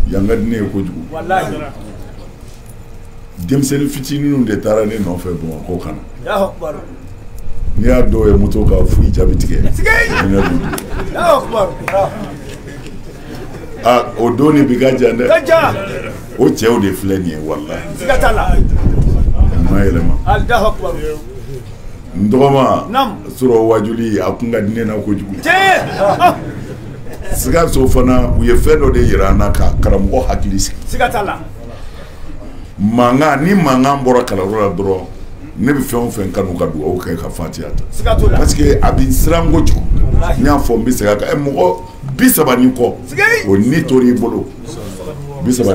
yan ka di ne ye kojugu denmisɛnnin fitininw de taara ne nɔfɛ Bamakɔ ka na n'i y'a dɔw ye moto ka foyi jaabi tigɛ o don ni bi ka jan dɛ o cɛw de filɛ nin ye wallahi ma yɛlɛma n dɔgɔma sɔrɔ wajuli a kun ka di ne na kojugu Sikaso fana u ye fɛn dɔ de yira an na ka karamɔgɔ hakili sigi mankan ni mankan bɔra kalanyɔrɔ la dɔrɔn ne bɛ fɛn o fɛn kanu ka dugawu kɛ ka Fatiha ta parce que a bɛ siran kojugu n y'a fɔ n bɛ segin a kan mɔgɔ 30 kɔ o ni tori i bolo 36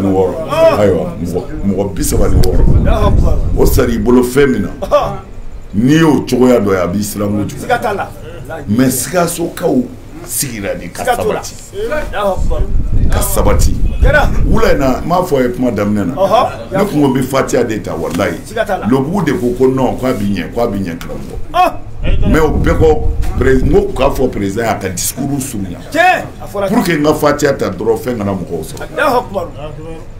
ayiwa mɔgɔ 36 o sari i bolo fɛn min na n'i y'o cogoya dɔ ye a b'i siran kojugu mais Sikasokaw sigira de ka sabati wula in na n m'a fɔ a ye kuma daminɛ na ne kun ko n bɛ Fatiha de ta wallahi Lɔbugu de ko non k'a bɛ ɲɛ karamɔgɔ mais o bɛɛ kɔ n ko k'a fɔ président y'a ka discours surunya pour que n ka Fatiha ta dɔrɔn fɛn kana mɔgɔw sɔrɔ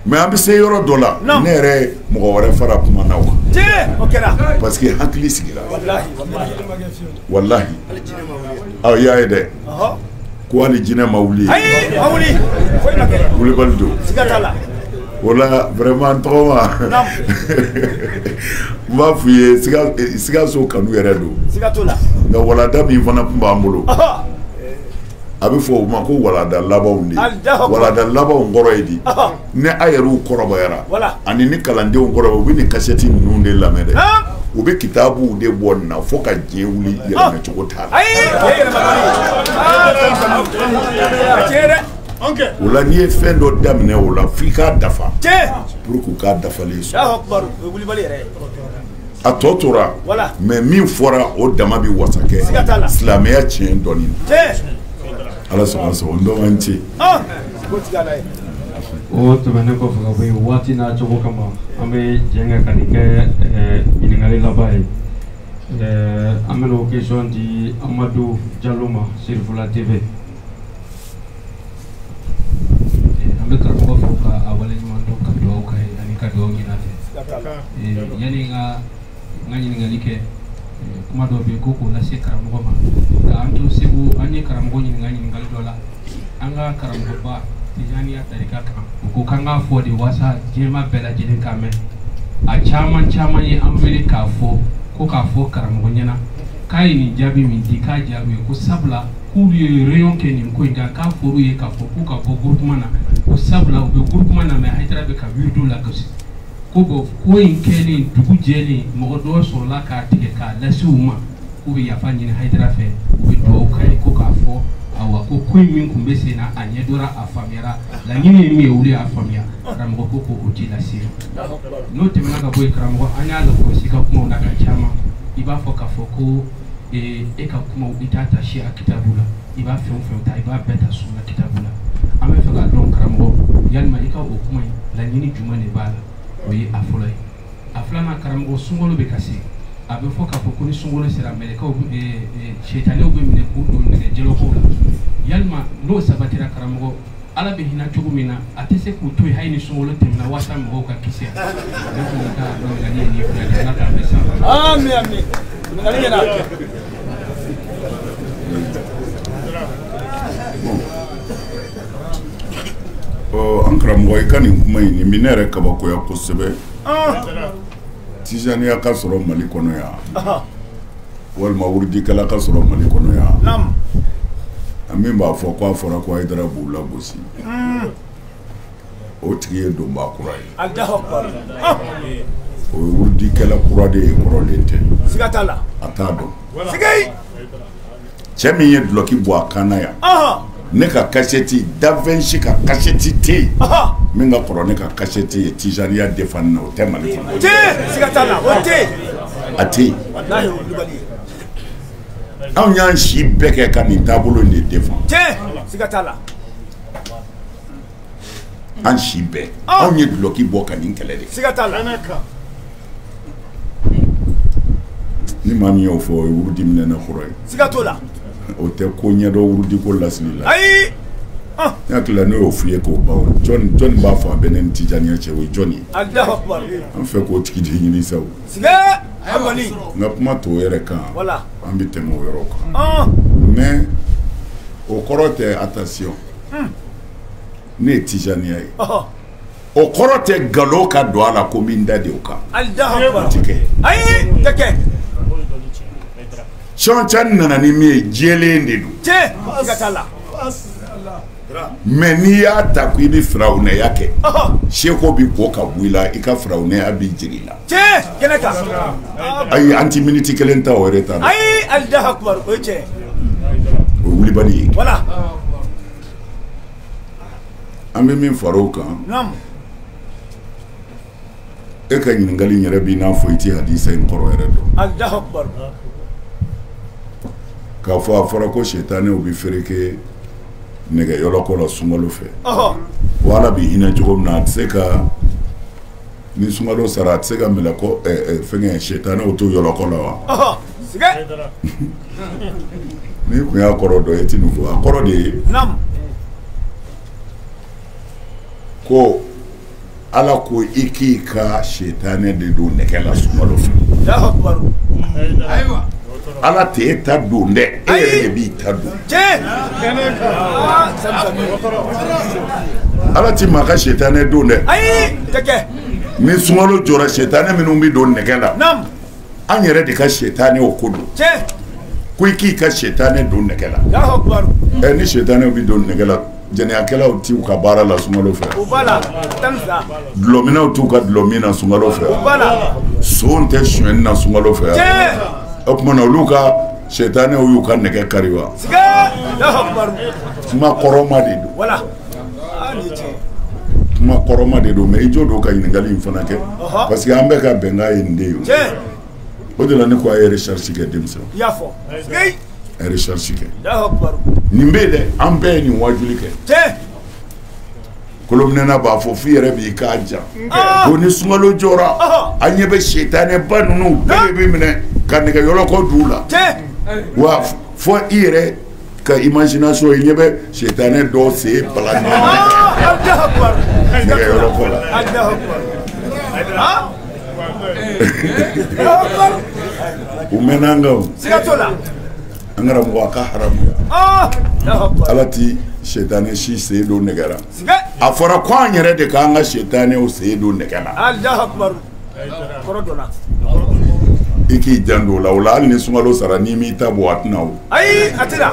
mais an bɛ se yɔrɔ dɔ la ne yɛrɛ mɔgɔ wɛrɛ fara kuma na o kan parce que hakili sigira wallahi aw y'a ye dɛ ko hali jinɛ ma wuli wulibali don o la vraiment n tɔgɔma n b'a f'i ye Sikaso kanu yɛrɛ don nka walanda min fana tun b'an bolo a bɛ fɔ o ma ko walanda labanw de walanda labanw kɔrɔ ye di ni a yɛrɛw kɔrɔbayara ani ni kalandenw kɔrɔbaya u bɛ nin kasɛti ninnu de lamɛn dɛ u bɛ kitabuw de bɔ nin na fo ka diɲɛ wuli yɛlɛmɛ cogo t'a la o la n'i ye fɛn dɔ daminɛ o la f'i k'a dafa pour que u k'a dafalen sɔrɔ a tɔ tora mais min fɔra o dama bi wasa kɛ silamɛya tiɲɛ dɔɔni ala sɔnna sɔn n dɔn ce o tɛmɛnen kɔfɛ ka bɔ yen waati n'a cogo kama an bɛ jɛn ka nin kɛ ɲininkali laban ye an bɛna o question di Amadu Jalo ma Sirifula TV. An bɛ karamɔgɔ fɔ ka a waleɲuman dɔn ka dugawu k'a ye ani ka dugawu ɲini a fɛ yanni n ka ɲininkali kɛ kuma dɔ bɛ yen ko k'o lase karamɔgɔ ma nka an to segu an ye karamɔgɔ ɲininka ɲininkali dɔ la an ka karamɔgɔba Tijaniya tarika kan u ko k'an k'a fɔ de walasa diɲɛma bɛɛ lajɛlen k'a mɛn a caman caman ye an wele k'a fɔ ko k'a fɔ karamɔgɔ ɲɛna k'a ye nin jaabi min di k'a jaabi ye ko sabula k'olu ye réunion kɛ nin ko in kan k'a fɔr'u ye k'a fɔ k'u ka bɔ groupement na ko sabula u bɛ groupement na mais Hayidara bɛ ka wirdu lagosi ko bɔn ko in kɛlen dugu jɛlen mɔgɔ dɔw sɔrɔla k'a tigɛ k'a lase u ma k'u bɛ yafa ɲini Hayidara fɛ u bɛ dugawu k'a ye ko k'a fɔ awa ko in min tun bɛ sen na a ɲɛdɔra a faamuyara laɲini ye min ye olu y'a faamuya karamɔgɔ ko ko o t'i lase n'o tɛmɛna ka bɔ yen karamɔgɔ an y'a lakɔlɔsi ka kumaw na ka caman i b'a fɔ k'a fɔ ko e ka kumaw i t'a ta Siya kitabu la i b'a fɛn o fɛn ta i b'a bɛɛ ta Sunna kitabu la an bɛ fɛ k'a dɔn karamɔgɔ yalima i ka o kuma in laɲini jumɛn de b'a la o ye a fɔlɔ ye a filanan karamɔgɔ sunkalo bɛ ka se a bɛ fɔ k'a fɔ ko ni sunkalo sera mɛlɛkɛw sɛtanɛw bɛ minɛ k'u don nɛgɛjɛlɛkow la yalima n'o sabatira karamɔgɔ ala bɛ hinɛ cogo min na a tɛ se k'u to yen hali ni sunkalo tɛmɛna walasa mɔgɔw ka kisi ne tun bɛ ka ɲininkali ye nin filɛ nin ala k'an bɛ sa amin amin ɲininkali ɲɛna an karamɔgɔ i ka nin kuma in nin bɛ ne yɛrɛ kabakoya kosɛbɛ Tijaniya ka sɔrɔ Mali kɔnɔ yan walima wurudikɛla ka sɔrɔ Mali kɔnɔ yan an min b'a fɔ ko a fɔra ko Hayidara b'u lagosi o tigi ye donba kura ye o ye wurudikɛla kura de ye kɔrɔlen tɛ siga t'a la a t'a dɔn cɛ min ye duloki bɔ a kan na yan ne ka kasɛti Da-Vinci ka kasɛti tɛ yen min ka kɔrɔ ne ka kasɛti ye Tijaniya défendre na o tɛ Mali kɔnɔ siga t'a la o tɛ a tɛ yen anw y'an si bɛɛ kɛ ka nin taabolo in de défendre siga t'a la an si bɛɛ anw ye duloki bɔ ka nin kɛlɛ de siga t'a la ni maa min y'o fɔ o ye wurudi minɛna kɔrɔ ye siga t'o la o tɛ ko ɲɛdɔn wurudi ko lasili la ayi ne hakili la ne y'o f'i ye k'o ban jɔnni b'a fɔ a bɛ ne ni Tijaniya cɛ o ye jɔnni ye an fɛ k'o tigi de ɲini sa o nka kuma t'o yɛrɛ kan an bɛ tɛmɛ o yɔrɔ kan mais o kɔrɔ tɛ attention ne ye Tijaniya ye o kɔrɔ tɛ nkalon ka don a la ko n bɛ n da de o kan o tɛ kɛ Cɔncan nana ni min ye jɛlen de don mais n'i y'a ta ko i bɛ firawunɛya kɛ seko bi ko ka bɔ i la i ka firawunɛya b'i jigin la ayi an ti miniti kelen ta o yɛrɛ ta la o ye wulibali ye an bɛ min fara o kan e ka ɲininkali yɛrɛ b'i n'a fɔ i ti hadisa in kɔrɔ yɛrɛ dɔn k'a fɔ a fɔra ko sɛtanɛw bɛ fereke nɛgɛyɔlɔkɔ la sunkalo fɛ ko ala bɛ hinɛ cogo min na a tɛ se ka ni sunkalo sara a tɛ se ka mɛlɛkɔ fɛngɛ sɛtanɛw to yɔlɔkɔ la wa n'i kun y'a kɔrɔ dɔn e ti nin fɔ a kɔrɔ de ye ko ala ko i k'i ka sɛtanɛ de don nɛgɛ la sunkalo fɛ ala tɛ e ta don dɛ e yɛrɛ de b'i ta don ala ti maa ka sɛtanɛ don dɛ ni sunkalo jɔra sɛtanɛ minnu bɛ don nɛgɛ la an yɛrɛ de ka sɛtanɛ o ko don ko i k'i ka sɛtanɛ don nɛgɛ la ni sɛtanɛ bɛ don nɛgɛ la jɛnɛyakɛlaw t'u ka baara la sunkalo fɛ dulɔminɛw t'u ka dulɔmin na sunkalo fɛ sonw tɛ sonyɛni na sunkalo fɛ o kumana olu ka sɛtanɛw y'u ka nɛgɛ kari wa kuma kɔrɔma de don kuma kɔrɔma de don mais i jɔ don ka ɲininkali in fana kɛ parce que an bɛ ka bɛnkan ye nin de ye o de la ne ko a ye recherche kɛ denmisɛnw. I y'a fɔ. A ye recherche kɛ. Alahu Akibaru. nin bɛ yen dɛ an bɛɛ ye nin wajuli kɛ. Tiɲɛ. Kolomnena b'a fɔ f'i yɛrɛ b'i k'a jan. ko ni sunkalo jɔra an ɲɛ bɛ setanɛba ninnu bɛɛ de bɛ minɛ ka nɛgɛyɔlɔkɔ d'u la. wa fɔ i yɛrɛ ka imagination i ɲɛ bɛ setanɛ dɔw sen bala nɛgɛyɔlɔkɔ la. u mɛnna an kan o. Siga t'o la. an karamɔgɔ a ka haramuya. ala ti setanɛ si sen don nɛgɛ la. a fɔra ko an yɛrɛ de k'an ka setanɛw sen don nɛgɛ la. Alahu Akibaru. Kɔrɔ dɔ la. i k'i janto o la o la hali ni sunkalo sara n'i m'i ta bɔ a tɛna o. ayi a tɛna.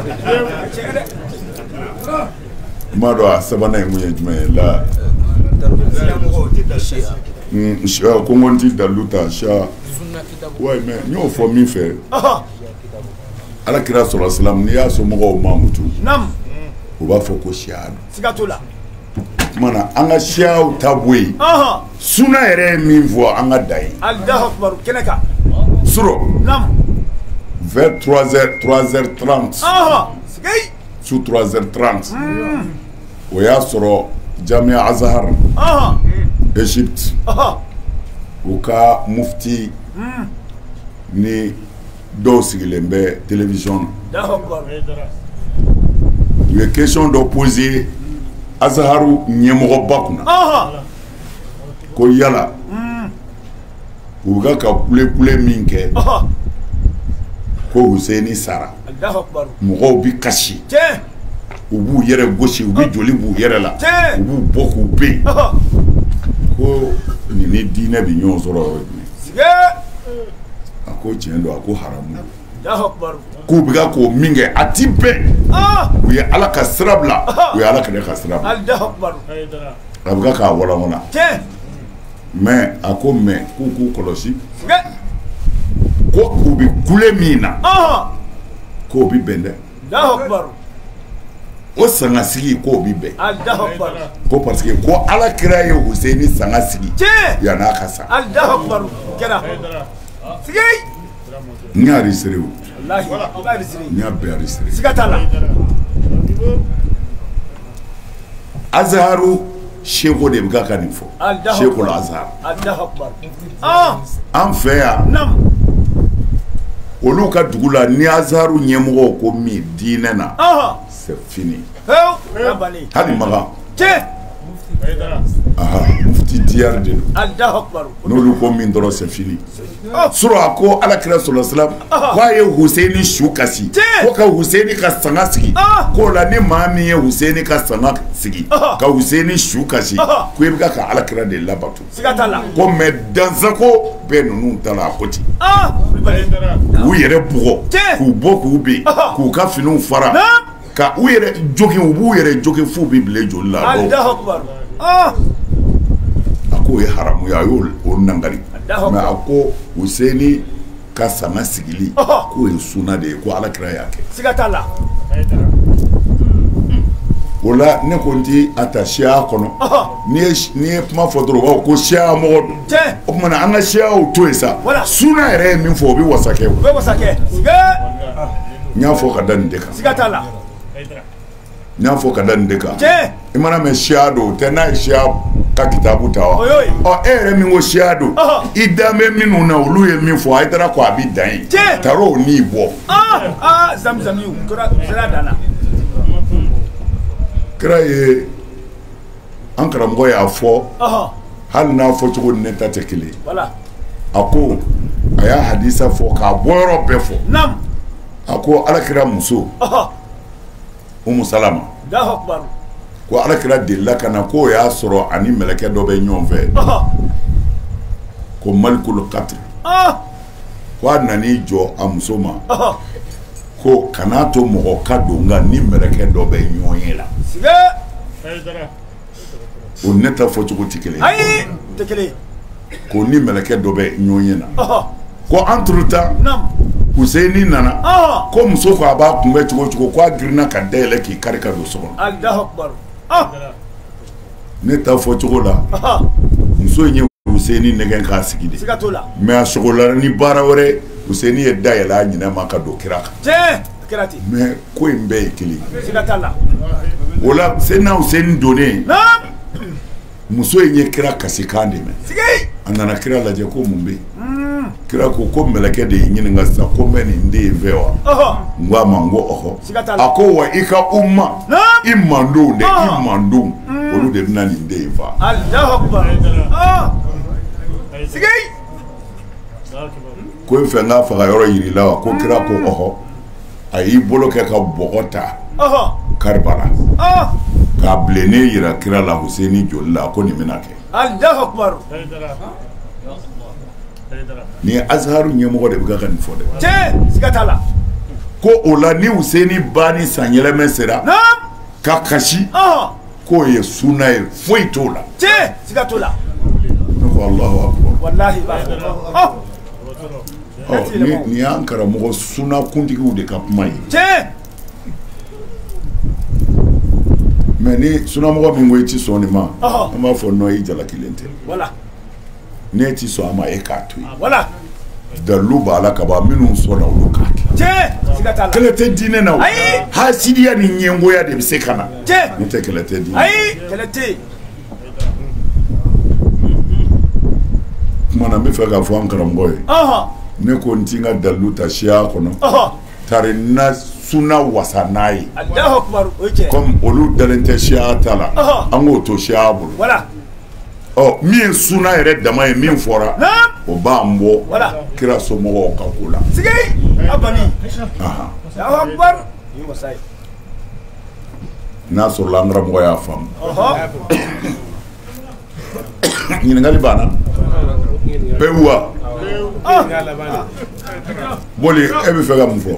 i m'a dɔn a sabanan ye mun ye jumɛn ye la. ko n ko n ti dalilu ta sa. ouais mais n y'o fɔ min fɛ. ala kira sɔrɔ silamu n'i y'a somɔgɔw mamutu. u b'a fɔ ko siya don. siga t'o la. kumana an ka siyaw ta bɔ yen. suna yɛrɛ ye min fɔ an ka da ye. Alahu Akibaru kɛnɛ kan. Suro. Vers 3h30. Sous 3h30. O y'a sɔrɔ Jamia Azahar. Égypte. O ka mufti ni dɔw sigilen bɛ télévision na. U ye question dɔ poser Azaharu ɲɛmɔgɔba kunna. Ko yala u bɛ ka kule min kɛ ko Huseni sara mɔgɔw bi kasi u b'u yɛrɛ gosi u bi joli b'u yɛrɛ la u b'u bɔ k'u ben ko nin ni diinɛ bi ɲɔgɔn sɔrɔ yɔrɔ jumɛn a ko tiɲɛ don a ko haramu k'u bɛ ka k'o min kɛ a ti bɛn u ye Ala ka sira bila u ye Ala kɛnɛ ka sira bila a bɛ k'a walawala. mais a ko mais k'u kɔlɔsi ko u bi kule min na k'o bi bɛn dɛ o sanga sigi k'o bi bɛn ko parce que ko Ala kira ye Huseni sanga sigi yan'a ka sa n y'a enregistré o n y'a bɛɛ enregistré Azaharu Sheko de bɛ ka nin fɔ Sheko Azahar an fɛ yan olu ka dugu la ni Azaharu ɲɛmɔgɔw ko min diinɛ na c'est fini hali Magan mufti Diyar de don n'olu ko min dɔrɔn c'est fini sura a ko Ala kira sɔlɔ silam k'a ye Huseni su kasi ko ka Huseni ka sanga sigi k'o la ni maa min ye Huseni ka sanga sigi ka Huseni su kasi ko i bɛ ka Ala kira de labato ko mais dansako bɛɛ ninnu ta la a ko ten u yɛrɛ bugɔ k'u bɔ k'u ben k'u ka finiw fara ka u yɛrɛ jogin u b'u yɛrɛ jogin f'u bɛ bilen joli la a ko ye haramu ye a y'o nangari mais a ko Huseni ka sanga sigili k'o ye sunna de ye ko Ala kira y'a kɛ o la ne ko n ti a ta siya kɔnɔ n'i ye kuma fɔ dɔrɔn u b'a fɔ ko siya mɔgɔ don o kumana an ka siyaw to yen sa sunna yɛrɛ ye min fɔ o bɛ wasa kɛ n y'a fɔ ka da nin de kan n y'a fɔ ka da nin de kan i mana mɛn siya don o tɛ n'a ye siya ka kitabu ta wa e yɛrɛ min ko siya don i dan bɛ minnu na olu ye min fɔ a ye dara ko a bɛ dan ye taara o n'i bɔ kira ye an karamɔgɔ y'a fɔ hali n'a fɔ cogo ni ne ta tɛ kelen a ko a y'a hadisa fɔ k'a bɔ yɔrɔ bɛɛ fɔ a ko Alakira muso Umu Salama ko Alakira delila ka na k'o y'a sɔrɔ ani mɛlɛkɛ dɔ bɛ ɲɔgɔn fɛ ko Malikul Qatr ko a nan'i jɔ a muso ma ko kana to mɔgɔ ka don nka ni mɛlɛkɛ dɔ bɛ ɲɔgɔn ye la o ne ta fɔ cogo tɛ kelen ko ni mɛlɛkɛ dɔ bɛ ɲɔgɔn ye na ko entre temps Huseni nana ko muso ko a b'a kunbɛ cogo cogo ko a girinna ka dayɛlɛ k'i kari ka don so kɔnɔ ne ta fɔ cogo la muso in ye Huseni nɛgɛn k'a sigi de mais a sogola ni baara wɛrɛ Useni ye da yɛlɛ a ɲinɛ ma ka don kira kan. Tiɲɛ kira ten. Mais ko in bɛɛ ye kelen. Siga t'a la. O la Seydina Useni donnen. Naam. Muso in ye kira kasi kan de mɛn. Sigi. A nana kira lajɛ ko mun bɛ yen. Kira ko mɛlɛkɛ de ye ɲininka sisan ko n bɛ nin den in fɛ wa. N ko a ma n ko ɔhɔ. Siga t'a la. A ko wa i ka umma. I mandenw dɛ i mandenw olu de bɛna nin den in fa. Alahu akbar. Sigi. Ko in fɛ n k'a faga yɔrɔ yiri la wa ko kira ko ɔhɔ a y'i bolo kɛ ka bɔgɔ ta Karibala k'a bilennen yira kira la Huseni joli la ko nin bɛna kɛ. Alahu akbar. Nin ye Azaharu ɲɛmɔgɔ de bɛ ka nin fɔ dɛ. Tiɲɛ siga t'a la. Ko o la ni Huseni ba ni san yɛlɛmɛ sera ka kasi k'o ye sunna ye foyi t'o la. Tiɲɛ siga t'o la. Ne ko Alahu akbar. Walahi nin y'an karamɔgɔ sunna kuntigiw de ka kuma ye. Tiɲɛ. Mais ni sunnamɔgɔ min ko i ti sɔn nin ma an b'a fɔ non i jalakilen tɛ. Voilà. Ne ti sɔn a ma e k'a to yen. Voilà. Dalilu b'a la ka ban minnu sɔnna olu k'a kɛ. Tiɲɛ siga t'a la. Kɛlɛ tɛ diinɛ na o. Ayi. Hasidiya ni ɲɛngoya de bɛ se ka na. Tiɲɛ. N'o tɛ kɛlɛ tɛ diinɛ. Ayi kɛlɛ tɛ yen. Kuma na n bɛ fɛ k'a fɔ an karamɔgɔ ye. Ne ko n ti n ka dalilu ta siya kɔnɔ. Tari na sunna wasa n'a ye. Alahu akbar o ye tiɲɛ. Comme olu dalen tɛ siya ta la an k'o to siya bolo. Voilà. Min ye sunna yɛrɛ dama ye min fɔra o b'an bɔ kira somɔgɔw ka ko la. Sigi a bani. Alahu akbar. N'a sɔrɔla an karamɔgɔ y'a faamu. Ɲininkali banna. Pewu wa? Boli e bɛ fɛ ka mun fɔ?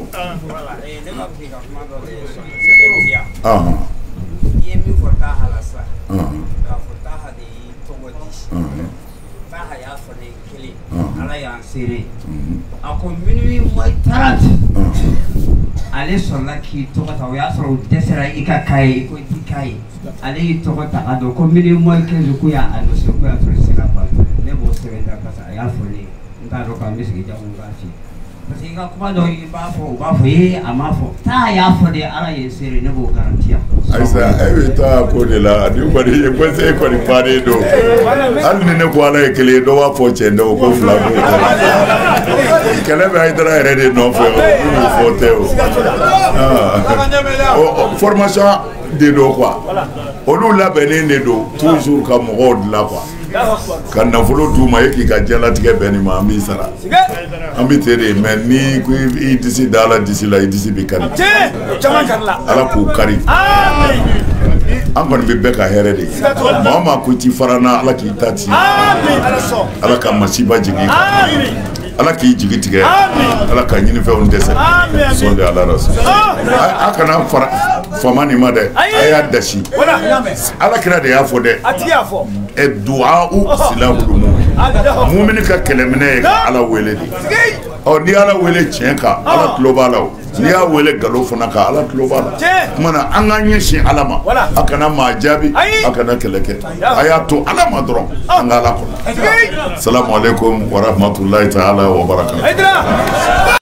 Ale sɔrɔla k'i tɔgɔ ta o y'a sɔrɔ o dɛsɛra i ka k'a ye i ko i ti k'a ye ale y'i tɔgɔ ta ka dɔn ko milieu moins 15 ko y'a annoncé ko y'a sɔrɔ i se ka ban ne b'o sɛbɛn ta parce que a y'a fɔ ne ye n t'a dɔn k'an bɛ sigi jago k'a f'i ye parce que i ka kuma dɔw i b'a fɔ u b'a fɔ a m'a fɔ taa y'a fɔ de ala ye seere ne b'o garanti yan. Ayisa e bɛ taa ko de la ni kɔni ye conseil kɔni bannen don hali ni ne ko ala ye kelen ye dɔ b'a fɔ cɛ dɔw ko fila b'o kɛ kɛlɛ bɛ Hayidara yɛrɛ de nɔfɛ o minnu fɔ tɛ o formation de don quoi olu labɛnnen de don toujours ka mɔgɔw dilan quoi ka nafolo d'u ma e k'i ka diɲɛlatigɛ bɛn nin ma an b'i sara an bɛ ten de mais ni ko i disi da ala disi la i disi bɛ kari ala k'u kari an kɔni bɛ bɛɛ ka hɛrɛ de ye maa o maa ko i ti fara n na ala k'i ta ci ala ka masiba jigin i kan ala k'i jigi tigɛ ala ka ɲinifɛnw dɛsɛ sɔli ala rasul a kana fara fama nin ma dɛ a y'a dasi ala kira de y'a fɔ dɛ du'a'u silahul mu'min mumini ka kɛlɛminɛ ye ka ala wele de ni ala wele tiɲɛ kan ala tulo b'a la o n'i y'a wele nkalon fana kan ala tulo b'a la kuma na an k'an ɲɛsin ala ma a kana maa jaabi a kana kɛlɛ kɛ a y'a to ala ma dɔrɔn an ka ala kɔnɔ salamu alaikum wa rahmatulahi ta'ala wa barakatuh.